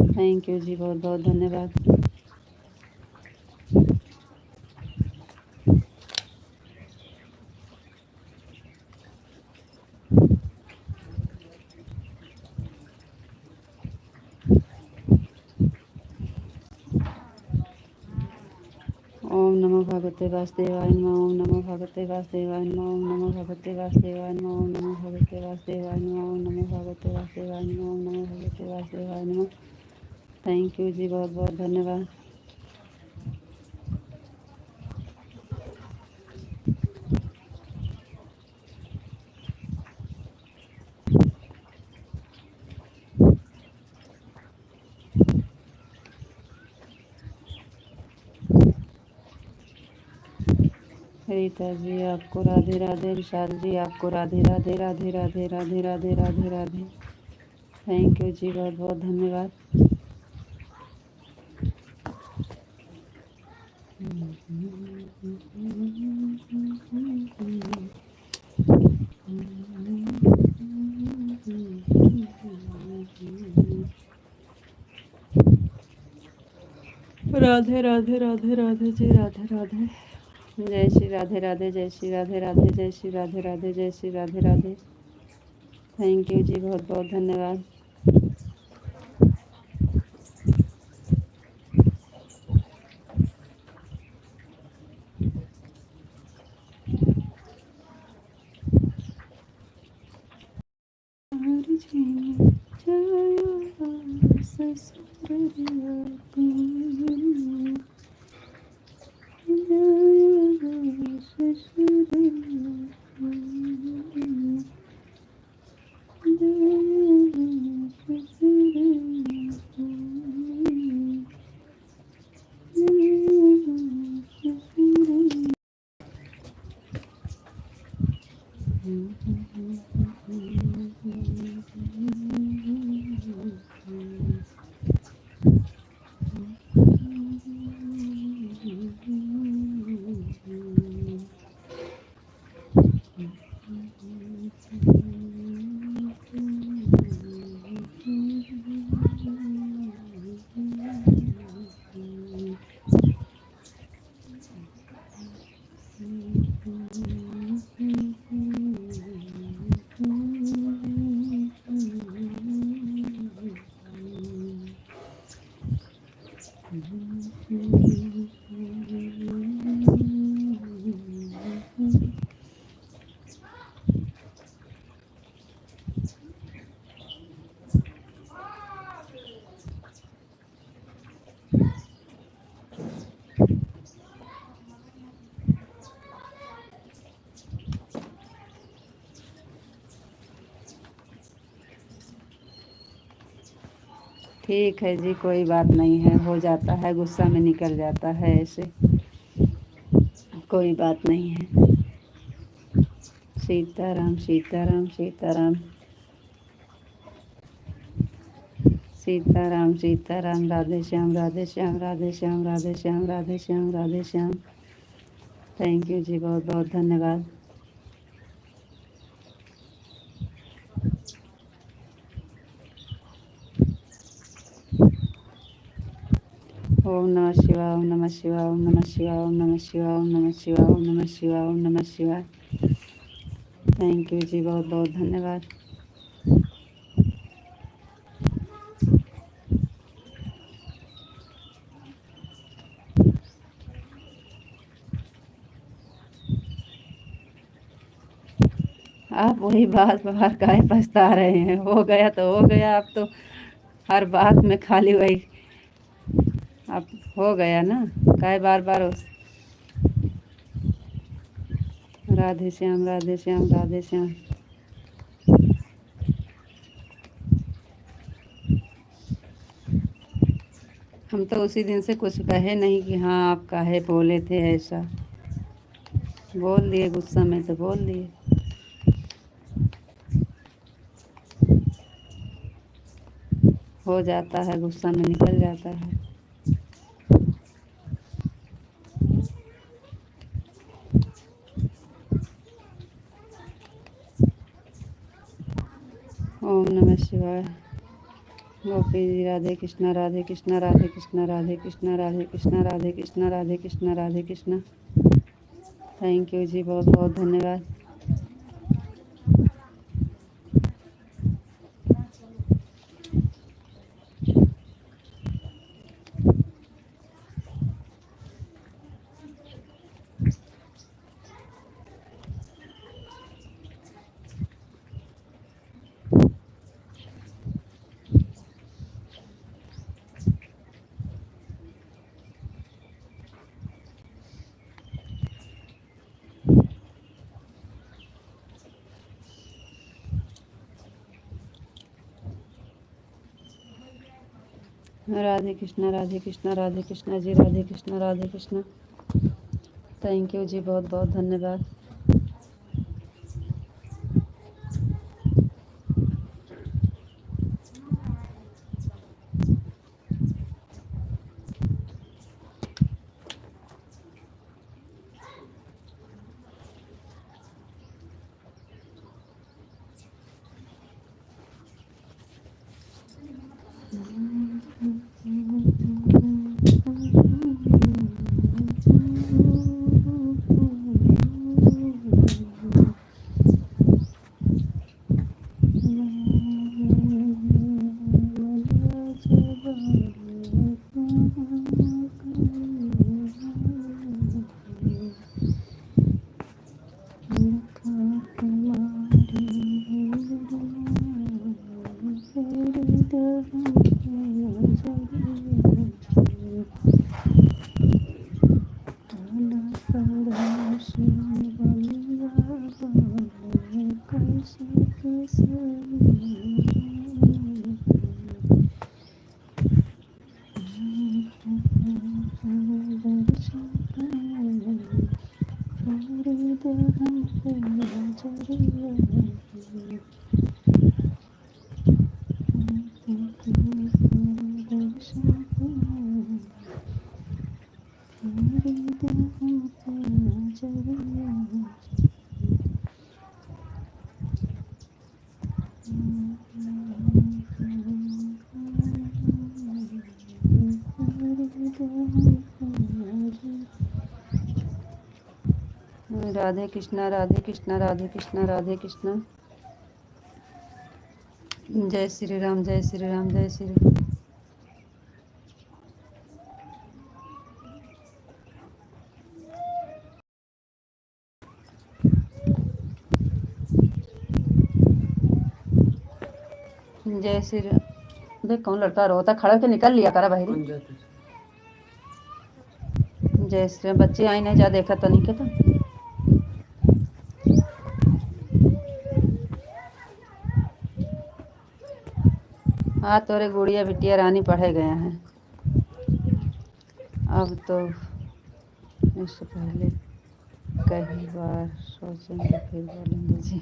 थैंक यू जी, बहुत बहुत धन्यवाद। ओम नमो भगवते वासुदेवाय नमः, ओम नमो भगवते वासुदेवाय नमः, ओम नमो भगवते वासुदेवाय नमः, ओम नमो भगवते वासुदेवाय नमः, ओम नमो भगवते वासुदेवाय नमः, ओम नमो भगवते वासुदेवाय नमः। थैंक यू जी, बहुत बहुत धन्यवाद। रीता जी आपको राधे राधे, विशाल जी आपको राधे राधे, राधे राधे, राधे राधे, राधे राधे। थैंक यू जी, बहुत बहुत धन्यवाद। राधे राधे, राधे राधे जी, राधे राधे। जय श्री राधे राधे, जय श्री राधे राधे, जय श्री राधे राधे, जय श्री राधे राधे। थैंक यू जी, बहुत बहुत धन्यवाद। ठीक है जी, कोई बात नहीं है, हो जाता है, गुस्सा में निकल जाता है ऐसे, कोई बात नहीं है। सीताराम सीताराम सीताराम सीताराम सीताराम, राधे श्याम राधे श्याम राधे श्याम राधे श्याम राधे श्याम राधे श्याम। थैंक यू जी, बहुत बहुत धन्यवाद। ओम नमः शिवाय, ओम नमः शिवाय, ओम नमः शिवाय, ओम नमः शिवाय, ओम नमः शिवाय, ओम नमः शिवाय, ओम नमः शिवाय। थैंक यू जी, बहुत बहुत धन्यवाद। आप वही बात बार काहे पछता रहे हैं, हो गया तो हो गया, आप तो हर बात में खाली वही, अब हो गया ना, काहे बार बार राधे श्याम राधे श्याम राधे श्याम। हम तो उसी दिन से कुछ कहे नहीं कि हाँ आप काहे बोले थे ऐसा, बोल दिए गुस्सा में तो बोल दिए। हो जाता है, गुस्सा में निकल जाता है। ओम नमः शिवाय। गोपी जी, राधे कृष्णा राधे कृष्णा राधे कृष्णा राधे कृष्णा राधे कृष्णा राधे कृष्णा राधे कृष्णा राधे कृष्णा। थैंक यू जी, बहुत बहुत धन्यवाद। राधे कृष्णा राधे कृष्णा राधे कृष्णा जी, राधे कृष्णा राधे कृष्णा। थैंक यू जी, बहुत बहुत धन्यवाद। राधे कृष्णा राधे कृष्णा राधे कृष्णा राधे कृष्णा। जय श्री राम जय श्री राम जय श्री राम। जय श्री राम। देख कौन लड़का रोता खड़ा के निकल लिया करा भाई। जय श्री राम। बच्चे आई नहीं जा देखा तो नहीं के तो हाँ तोरे गुड़िया बिटिया रानी पढ़े गए हैं। अब तो इससे पहले कई बार सोचेंगे फिर बोलेंगे जी।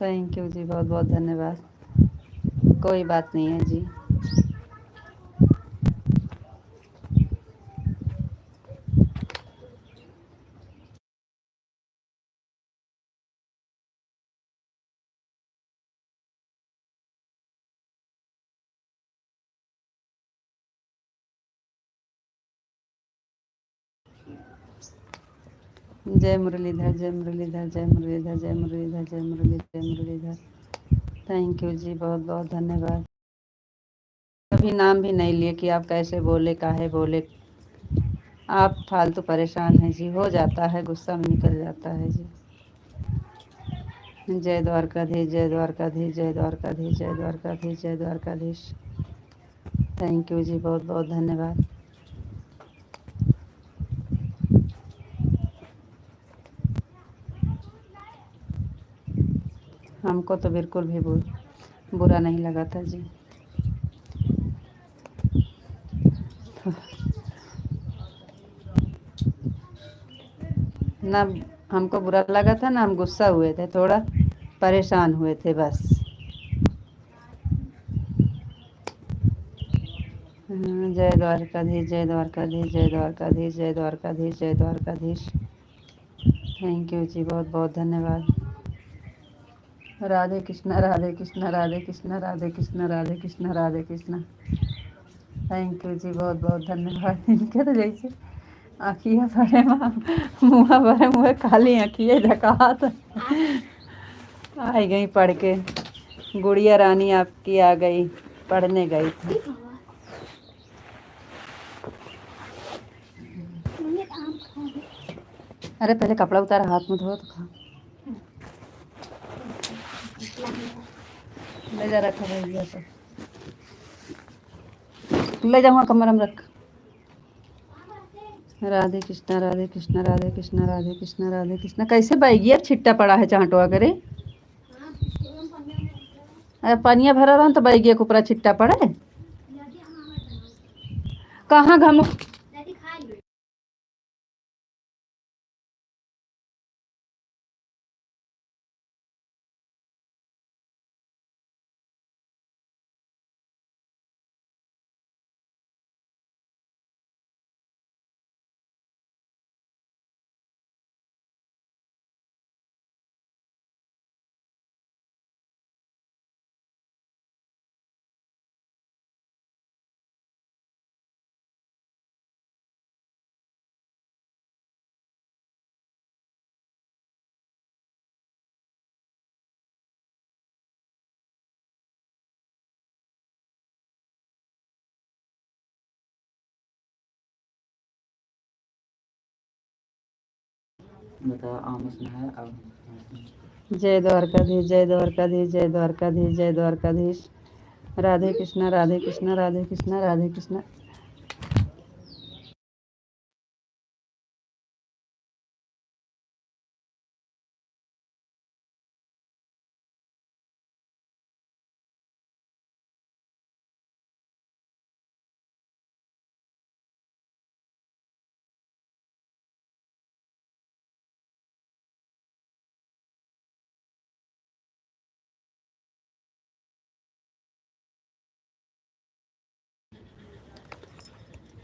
थैंक यू जी बहुत बहुत धन्यवाद। कोई बात नहीं है जी। जय मुरलीधर जय मुरलीधर जय मुरलीधर जय मुरलीधर जय मुरलीधर जय मुरलीधर। थैंक यू जी बहुत बहुत धन्यवाद। कभी नाम भी नहीं लिए कि आप कैसे बोले काहे बोले। आप फालतू परेशान हैं जी। हो जाता है गुस्सा में निकल जाता है जी। जय द्वारकाधीश जय द्वारकाधीश जय द्वारकाधीश जय द्वारकाधीश जय द्वारकाधीश। थैंक यू जी बहुत बहुत धन्यवाद। हमको तो बिल्कुल भी बुरा नहीं लगा था जी। ना हमको बुरा लगा था ना हम गुस्सा हुए थे। थोड़ा परेशान हुए थे बस। जय द्वारकाधीश जय द्वारकाधीश जय द्वारकाधीश जय द्वारकाधीश जय द्वारकाधीश। थैंक यू जी बहुत बहुत धन्यवाद। राधे कृष्णा राधे कृष्णा राधे कृष्णा राधे कृष्णा राधे कृष्णा राधे कृष्णा। थैंक यू जी बहुत बहुत धन्यवाद। इनके तो जैसे आँखियाँ भरे मुँह भरे मुँह खाली आँखियाँ झकात आई गई पढ़ के। गुड़िया रानी आपकी आ गई पढ़ने गई थी। अरे पहले कपड़ा उतारा हाथ में धो तो खा। ले जा रखा भैया तो ले जाऊँगा कमरे में रख। राधे कृष्णा राधे कृष्णा राधे कृष्णा राधे कृष्णा राधे कृष्णा। कैसे बैगिया छिट्टा पड़ा है चांटवा करे। अरे पनिया भरा रहा तो बैगिया के ऊपर छिट्टा पड़े। कहाँ घम जय द्वारकाधीश जय द्वारकाधीश जय द्वारकाधीश जय द्वारकाधीश। राधे कृष्णा राधे कृष्णा राधे कृष्णा राधे कृष्णा।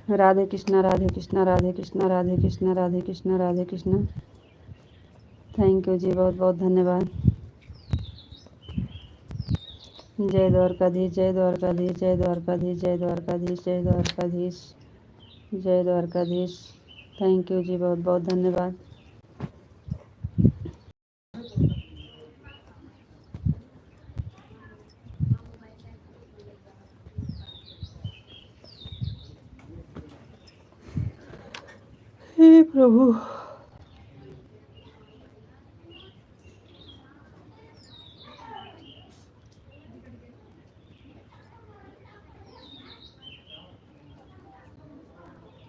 राधे कृष्णा राधे कृष्णा राधे कृष्णा राधे कृष्णा राधे कृष्णा राधे कृष्णा। थैंक यू जी, बहुत बहुत धन्यवाद। जय द्वारकाधीश जय द्वारकाधीश जय द्वारकाधीश जय द्वारकाधीश जय द्वारकाधीश जय द्वारकाधीश। थैंक यू जी, बहुत बहुत धन्यवाद। हे प्रभु।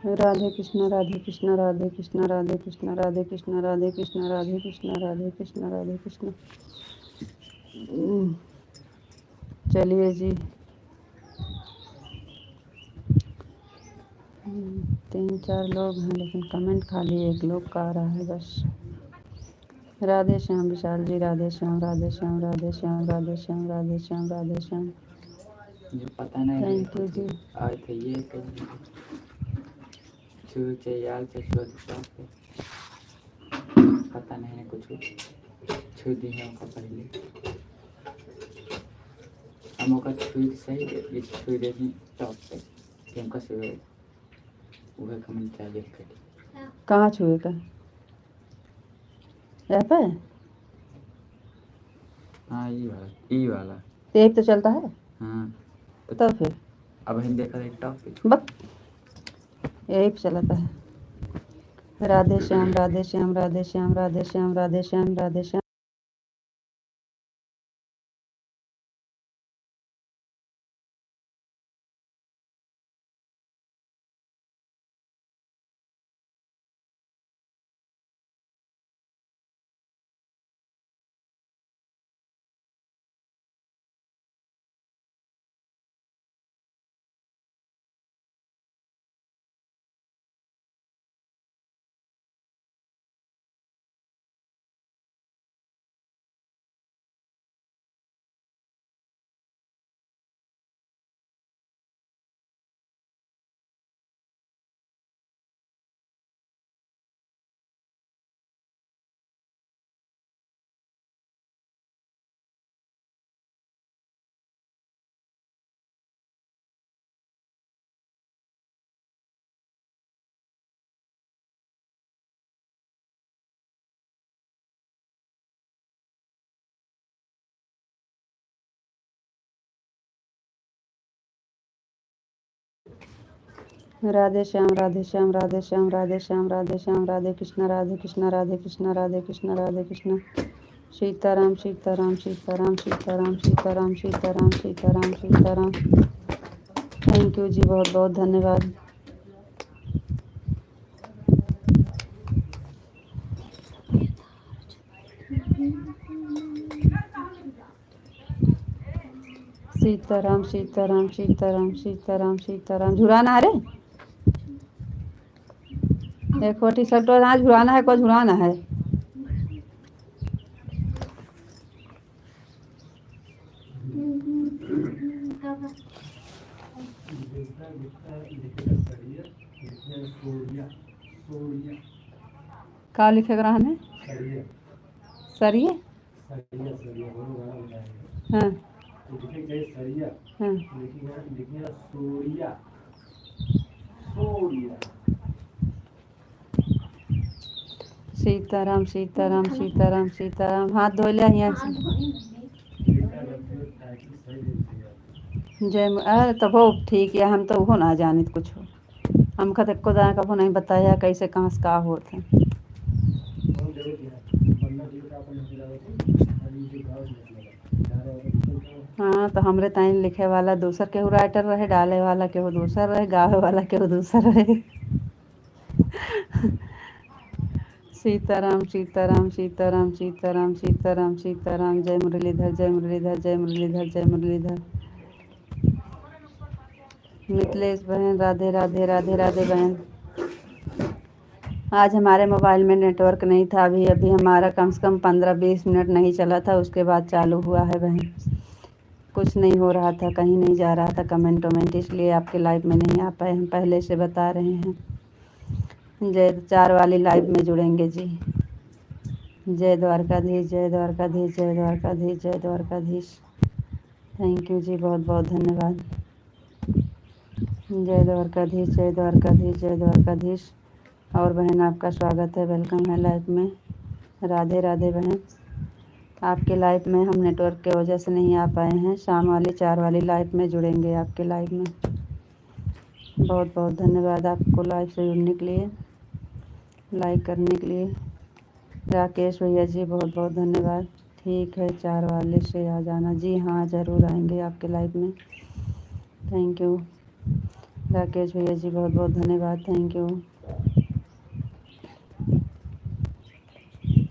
राधे कृष्णा राधे कृष्णा राधे कृष्णा राधे कृष्णा राधे कृष्णा राधे कृष्णा राधे कृष्णा राधे कृष्णा राधे कृष्णा। चलिए जी, 3-4 लोग हैं लेकिन कमेंट खाली एक लोग का आ रहा है बस। राधे श्याम विशाल जी, राधे श्याम राधे श्याम राधे श्याम राधे श्याम राधे श्याम राधे श्याम। जो पता नहीं थैंक यू जी। आए थे ये छू यार से पता नहीं कुछ छू दी है उनका पहले हम ओका छू सही ये छू देनी टॉप पे उनका से वो कमेंट क्या देख के कहाँ छुए का यहाँ पे? हाँ ये वाला तेज तो चलता है। हाँ तो फिर अब हम देखा एक टॉप पे बस यही पे चलाता है। राधे श्याम राधे श्याम राधे श्याम राधे श्याम राधे श्याम राधे श्याम। राधे श्याम राधे श्याम राधे श्याम राधे श्याम राधे श्याम राधे कृष्णा राधे कृष्णा राधे कृष्णा राधे कृष्णा राधे कृष्णा। सीताराम सीताराम सीताराम सीताराम सीताराम सीताराम सीताराम सीताराम। थैंक यू जी, बहुत बहुत धन्यवाद। सीताराम सीताराम सीताराम सीताराम सीताराम। झुराना है रे एक टी शर्ट और आज झुराना है, को झुराना है। क्या लिखे ग्रहण है सरिये। हाँ हाँ सीताराम सीताराम सीताराम सीताराम। हाथ धो लिया यहाँ से। जय अरे तब हो ठीक है, हम तो वो ना जाने कुछ हो हम खत को जाए कबो नहीं बताया कैसे कहाँ से का होते। हाँ तो हमरे ताइन लिखे वाला दूसर केहू राइटर रहे, डाले वाला केहू दूसर रहे, गावे वाला केहू दूसर रहे। सीताराम सीताराम सीताराम सीताराम सीताराम सीताराम। जय मुरलीधर जय मुरलीधर जय मुरलीधर जय मुरलीधर। मिथिलेश बहन राधे राधे राधे राधे बहन। आज हमारे मोबाइल में नेटवर्क नहीं था, अभी अभी हमारा कम से कम 15-20 मिनट नहीं चला था, उसके बाद चालू हुआ है बहन। कुछ नहीं हो रहा था, कहीं नहीं जा रहा था कमेंट वमेंट, इसलिए आपके लाइव में नहीं आ पाए। हम पहले से बता रहे हैं। जय 4 वाली लाइव में जुड़ेंगे जी। जय द्वारकाधीश, जय द्वारकाधीश, जय द्वारकाधीश, जय द्वारकाधीश। थैंक यू जी, बहुत बहुत धन्यवाद। जय द्वारकाधीश, जय द्वारकाधीश, जय द्वारकाधीश। और बहन आपका स्वागत है, वेलकम है लाइव में। राधे राधे बहन। आपके लाइव में हम नेटवर्क के वजह से नहीं आ पाए हैं। शाम वाली 4 वाली लाइव में जुड़ेंगे आपके लाइव में। बहुत बहुत धन्यवाद आपको लाइव से जुड़ने के लिए, लाइक करने के लिए। राकेश भैया जी बहुत बहुत धन्यवाद। ठीक है, 4 वाले से आ जाना। जी हाँ, ज़रूर आएंगे आपके लाइव में। थैंक यू राकेश भैया जी, बहुत बहुत धन्यवाद। Thank you.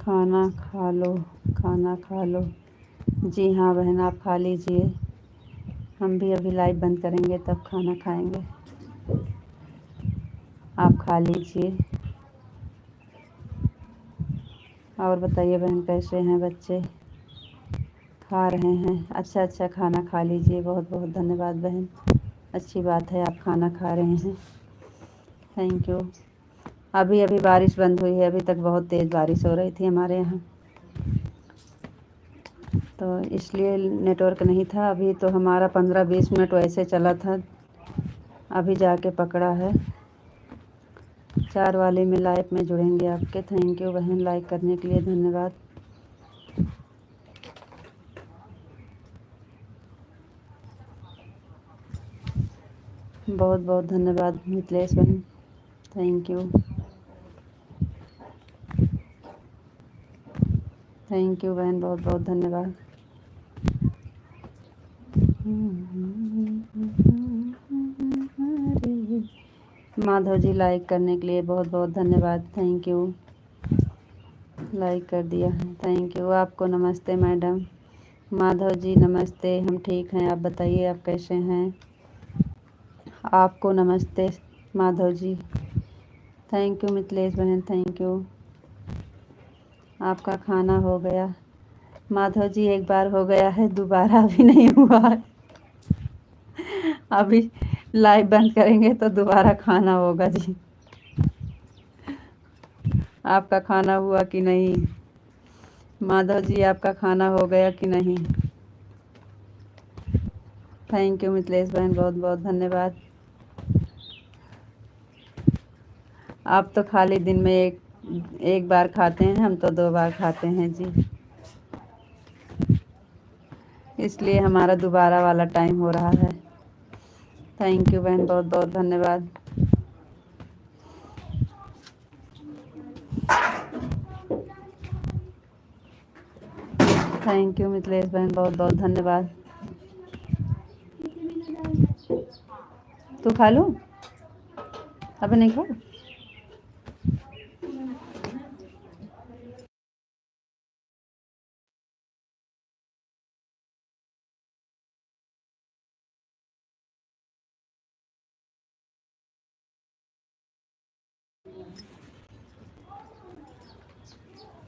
खाना खा लो, खाना खा लो। जी हाँ बहन, आप खा लीजिए। हम भी अभी लाइव बंद करेंगे तब खाना खाएंगे। आप खा लीजिए। और बताइए बहन, कैसे हैं बच्चे? खा रहे हैं? अच्छा अच्छा, खाना खा लीजिए। बहुत बहुत धन्यवाद बहन, अच्छी बात है आप खाना खा रहे हैं। Thank you. अभी अभी बारिश बंद हुई है, अभी तक बहुत तेज़ बारिश हो रही थी हमारे यहाँ, तो इसलिए नेटवर्क नहीं था। अभी तो हमारा 15-20 मिनट वैसे चला था, अभी जाके पकड़ा है। 4 वाले में लाइव में जुड़ेंगे आपके। थैंक यू बहन, लाइक करने के लिए धन्यवाद। बहुत बहुत धन्यवाद मिथिलेश बहन, थैंक यू। थैंक यू बहन, बहुत बहुत धन्यवाद। माधव जी लाइक करने के लिए बहुत बहुत धन्यवाद। थैंक यू, लाइक कर दिया है। Thank you. आपको नमस्ते मैडम। माधव जी नमस्ते, हम ठीक हैं, आप बताइए आप कैसे हैं? आपको नमस्ते माधव जी। थैंक यू मिथिलेश बहन, थैंक यू। आपका खाना हो गया? माधव जी एक बार हो गया है, दोबारा अभी नहीं हुआ है। अभी लाइव बंद करेंगे तो दोबारा खाना होगा जी। आपका खाना हुआ कि नहीं? माधव जी आपका खाना हो गया कि नहीं? थैंक यू मिथिलेश बहन, बहुत बहुत धन्यवाद। आप तो खाली दिन में एक बार खाते हैं, हम तो 2 बार खाते हैं जी, इसलिए हमारा दोबारा वाला टाइम हो रहा है। थैंक यू बहन, बहुत बहुत धन्यवाद। थैंक यू मिथिलेश बहन, बहुत बहुत धन्यवाद। तू खा लूँ? अभी नहीं खा?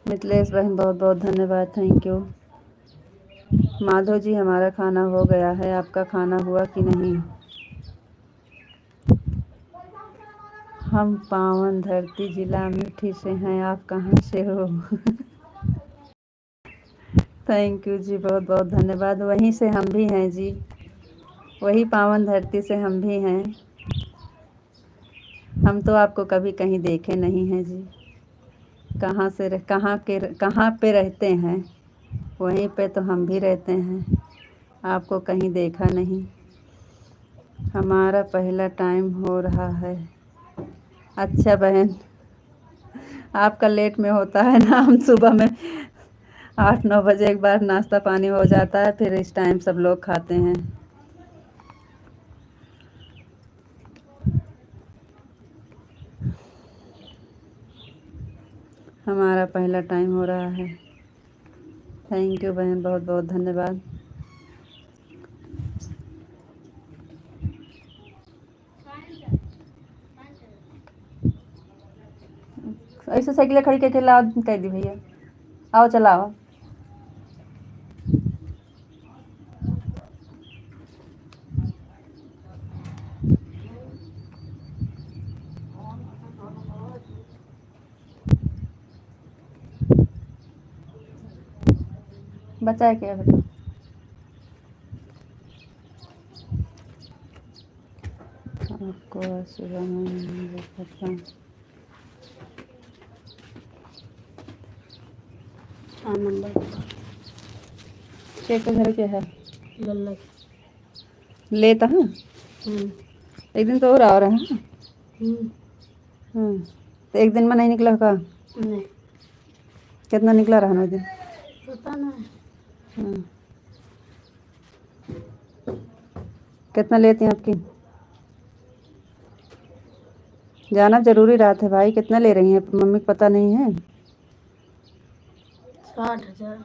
मिथिलेश बहन बहुत बहुत धन्यवाद। Thank you. माधव जी हमारा खाना हो गया है, आपका खाना हुआ कि नहीं? हम पावन धरती जिला मीठी से हैं, आप कहाँ से हो? थैंक यू जी, बहुत बहुत धन्यवाद। वहीं से हम भी हैं जी, वही पावन धरती से हम भी हैं। हम तो आपको कभी कहीं देखे नहीं हैं जी। कहाँ पे रहते हैं, वहीं पे तो हम भी रहते हैं, आपको कहीं देखा नहीं। हमारा पहला टाइम हो रहा है। अच्छा बहन, आपका लेट में होता है ना, हम सुबह में 8-9 बजे एक बार नाश्ता पानी हो जाता है, फिर इस टाइम सब लोग खाते हैं। हमारा पहला टाइम हो रहा है। थैंक यू बहन, बहुत बहुत धन्यवाद। ऐसे साइकिल खड़ी करके लाओ, कह दी भैया, आओ चलाओ। बचा क्या बता। आपको सुबह में देखा था। हाँ नंबर शेख के घर के है लल्ला लेता है। एक दिन तो और आ रहा है। तो एक दिन में नहीं निकला का। नहीं कितना निकला रहा ना दिन। पता नहीं। कितना लेती हैं आपकी। जाना जरूरी रात है भाई। कितना ले रही हैं मम्मी को पता नहीं है। 60,000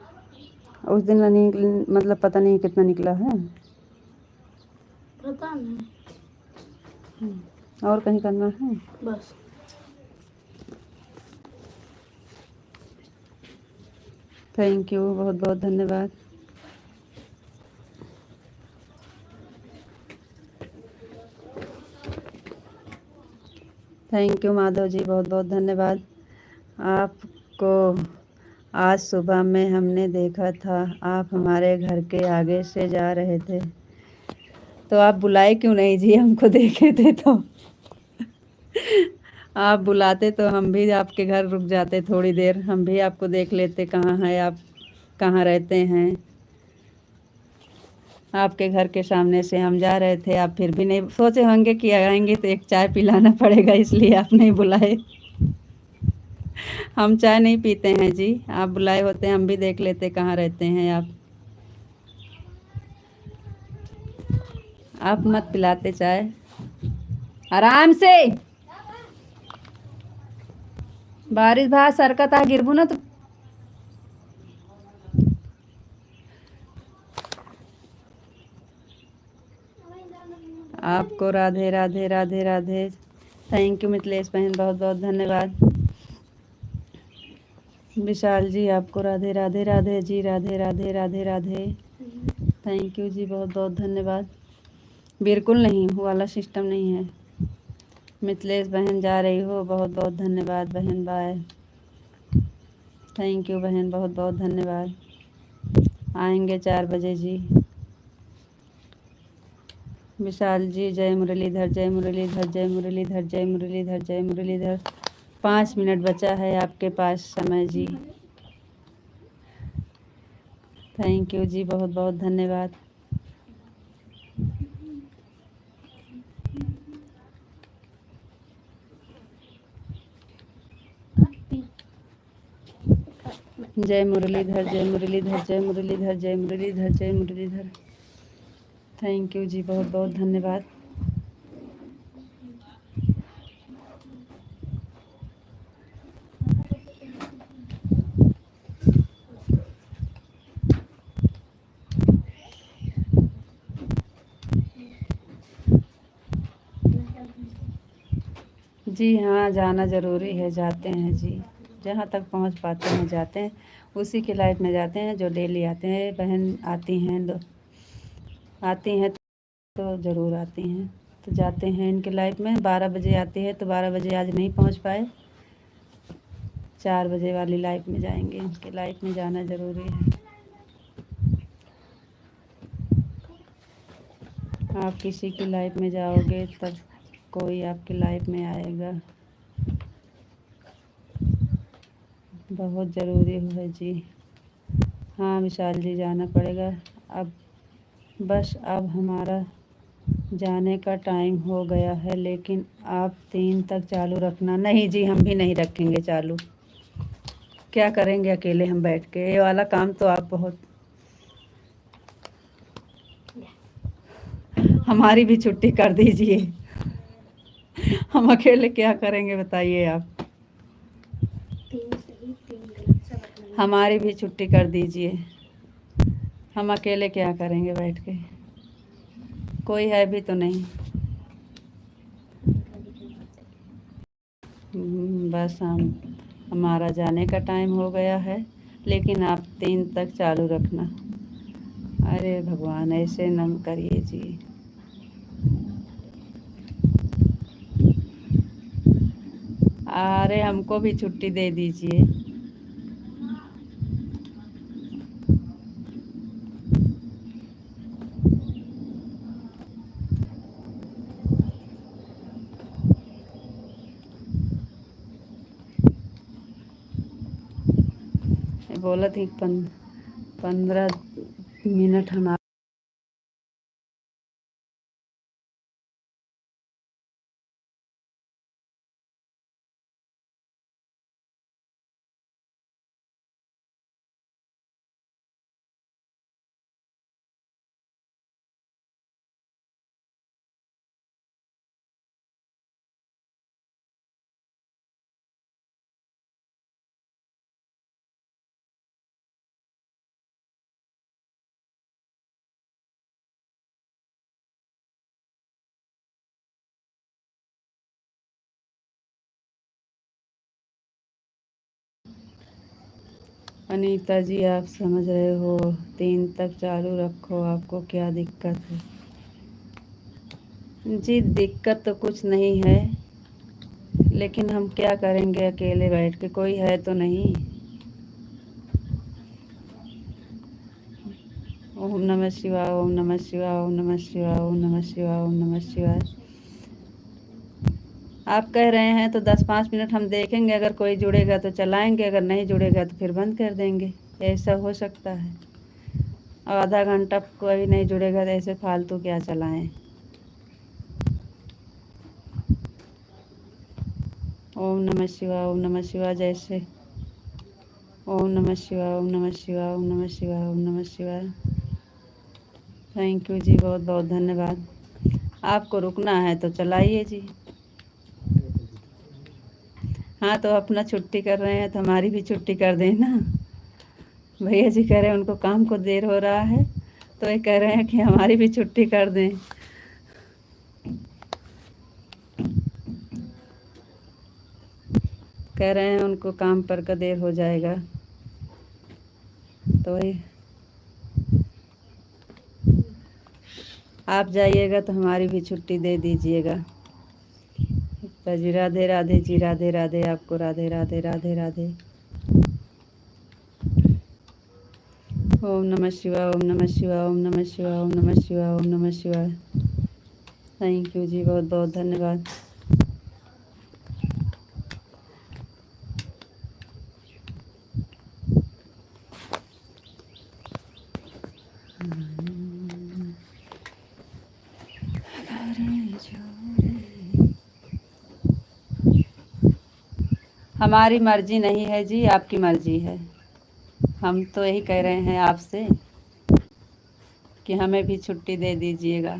उस दिन नहीं मतलब पता नहीं कितना निकला है। पता नहीं और कहीं करना है। बस। थैंक यू बहुत बहुत धन्यवाद। थैंक यू माधव जी बहुत बहुत धन्यवाद। आपको आज सुबह में हमने देखा था आप हमारे घर के आगे से जा रहे थे तो आप बुलाए क्यों नहीं जी। हमको देखे थे तो आप बुलाते तो हम भी आपके घर रुक जाते थोड़ी देर। हम भी आपको देख लेते कहाँ हैं आप कहाँ रहते हैं। आपके घर के सामने से हम जा रहे थे आप फिर भी नहीं सोचे होंगे कि आएंगे तो एक चाय पिलाना पड़ेगा इसलिए आप नहीं बुलाए। हम चाय नहीं पीते हैं जी। आप बुलाए होते हम भी देख लेते कहाँ रहते हैं आप। आप मत पिलाते चाय आराम से। बारिश भा सरकत आ गिरबू ना तो। आपको राधे राधे राधे राधे। थैंक यू मिथिलेश बहन बहुत बहुत धन्यवाद। विशाल जी आपको राधे राधे राधे जी राधे राधे राधे राधे। थैंक यू जी बहुत बहुत धन्यवाद। बिल्कुल नहीं वो वाला सिस्टम नहीं है। मिथिलेश बहन जा रही हो बहुत बहुत धन्यवाद बहन बाय। थैंक यू बहन बहुत बहुत धन्यवाद। आएंगे 4 बजे जी। विशाल जी जय मुरलीधर जय मुरलीधर जय मुरलीधर जय मुरलीधर जय मुरलीधर। 5 मिनट बचा है आपके पास समय जी। थैंक यू जी बहुत बहुत धन्यवाद। जय मुरलीधर जय मुरलीधर जय मुरलीधर जय मुरलीधर जय मुरलीधर। थैंक यू जी बहुत बहुत धन्यवाद। जी हाँ जाना ज़रूरी है जाते हैं जी। जहाँ तक पहुँच पाते हैं जाते हैं। उसी की लाइफ में जाते हैं जो डेली आते हैं। बहन आती हैं तो ज़रूर आती हैं तो जाते हैं इनके लाइफ में। 12 बजे आती है तो 12 बजे आज नहीं पहुँच पाए। 4 बजे वाली लाइफ में जाएंगे। इनके लाइफ में जाना ज़रूरी है। आप किसी की लाइफ में जाओगे तब कोई आपकी लाइफ में आएगा। बहुत ज़रूरी है जी। हाँ विशाल जी जाना पड़ेगा अब। बस अब हमारा जाने का टाइम हो गया है लेकिन आप 3 तक चालू रखना। नहीं जी हम भी नहीं रखेंगे चालू। क्या करेंगे अकेले हम बैठ के। ये वाला काम तो आप बहुत। हमारी भी छुट्टी कर दीजिए। हम अकेले क्या करेंगे बताइए आप। हमारी भी छुट्टी कर दीजिए। हम अकेले क्या करेंगे बैठ के। कोई है भी तो नहीं। बस हमारा जाने का टाइम हो गया है लेकिन आप 3 तक चालू रखना। अरे भगवान ऐसे न करिए जी। अरे हमको भी छुट्टी दे दीजिए। बोला थी 15 मिनट हम अनीता जी आप समझ रहे हो 3 तक चालू रखो, आपको क्या दिक्कत है? जी दिक्कत तो कुछ नहीं है, लेकिन हम क्या करेंगे अकेले बैठ के, कोई है तो नहीं। ओम नमः शिवाय, ओम नमः शिवाय, ओम नमः शिवाय, ओम नमः शिवाय, ओम नमः शिवाय। आप कह रहे हैं तो 10-5 मिनट हम देखेंगे, अगर कोई जुड़ेगा तो चलाएंगे, अगर नहीं जुड़ेगा तो फिर बंद कर देंगे, ऐसा हो सकता है। और आधा घंटा कोई नहीं जुड़ेगा तो ऐसे फालतू क्या चलाएं। ओम नमः शिवाय, ओम नमः शिवाय। जैसे ओम नमः शिवाय, ओम नमः शिवाय, ओम नमः शिवाय, ओम नमः शिवाय। थैंक यू जी, बहुत बहुत धन्यवाद। आपको रुकना है तो चलाइए जी। हाँ तो अपना छुट्टी कर रहे हैं तो हमारी भी छुट्टी कर दें ना। भैया जी कह रहे हैं उनको काम को देर हो रहा है, तो ये कह रहे हैं कि हमारी भी छुट्टी कर दें। कह रहे हैं उनको काम पर का देर हो जाएगा, तो वही आप जाइएगा तो हमारी भी छुट्टी दे दीजिएगा। जी राधे राधे जी, राधे राधे, आपको राधे राधे राधे राधे। ओम नमः शिवाय, ओम नमः शिवाय, ओम नमः शिवाय, ओम नमः शिवाय, ओम नमः शिवाय। थैंक यू जी, बहुत बहुत धन्यवाद। हमारी मर्जी नहीं है जी, आपकी मर्जी है। हम तो यही कह रहे हैं आपसे कि हमें भी छुट्टी दे दीजिएगा।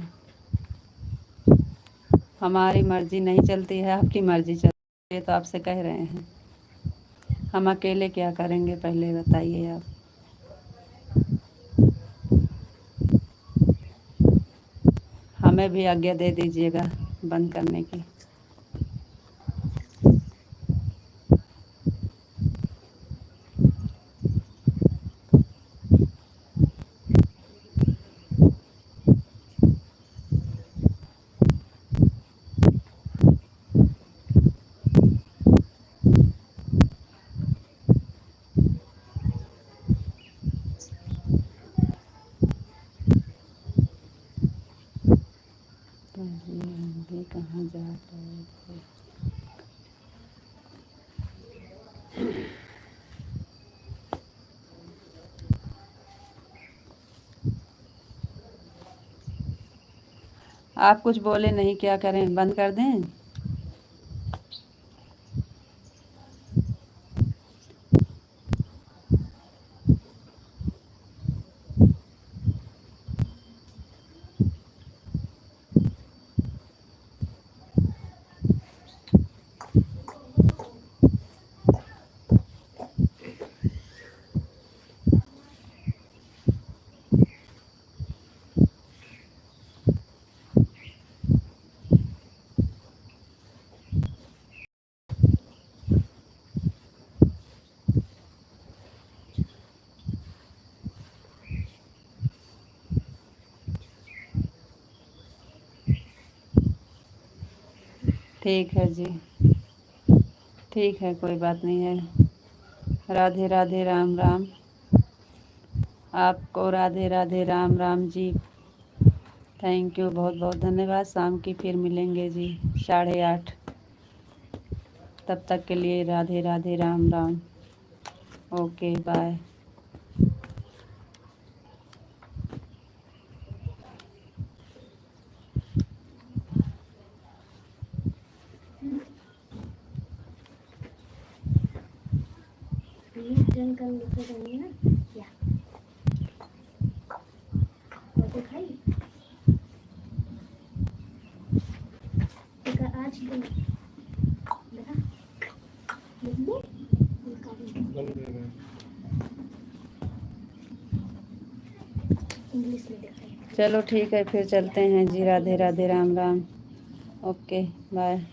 हमारी मर्जी नहीं चलती है, आपकी मर्जी चलती है, तो आपसे कह रहे हैं। हम अकेले क्या करेंगे पहले बताइए आप। हमें भी आज्ञा दे दीजिएगा बंद करने की। भी कहाँ जा रहे थे? आप कुछ बोले नहीं, क्या करें, बंद कर दें? ठीक है जी, ठीक है, कोई बात नहीं है। राधे राधे, राम राम। आपको राधे राधे, राम राम जी। थैंक यू, बहुत बहुत धन्यवाद। शाम की फिर मिलेंगे जी 8:30। तब तक के लिए राधे राधे, राम राम। Okay bye. जन कर लेते रहेंगे ना क्या तो खाई तो आज दिन देखा देखो इंग्लिश में देखा चलो ठीक है, फिर चलते हैं जी। राधे राधे, राम राम। Okay bye.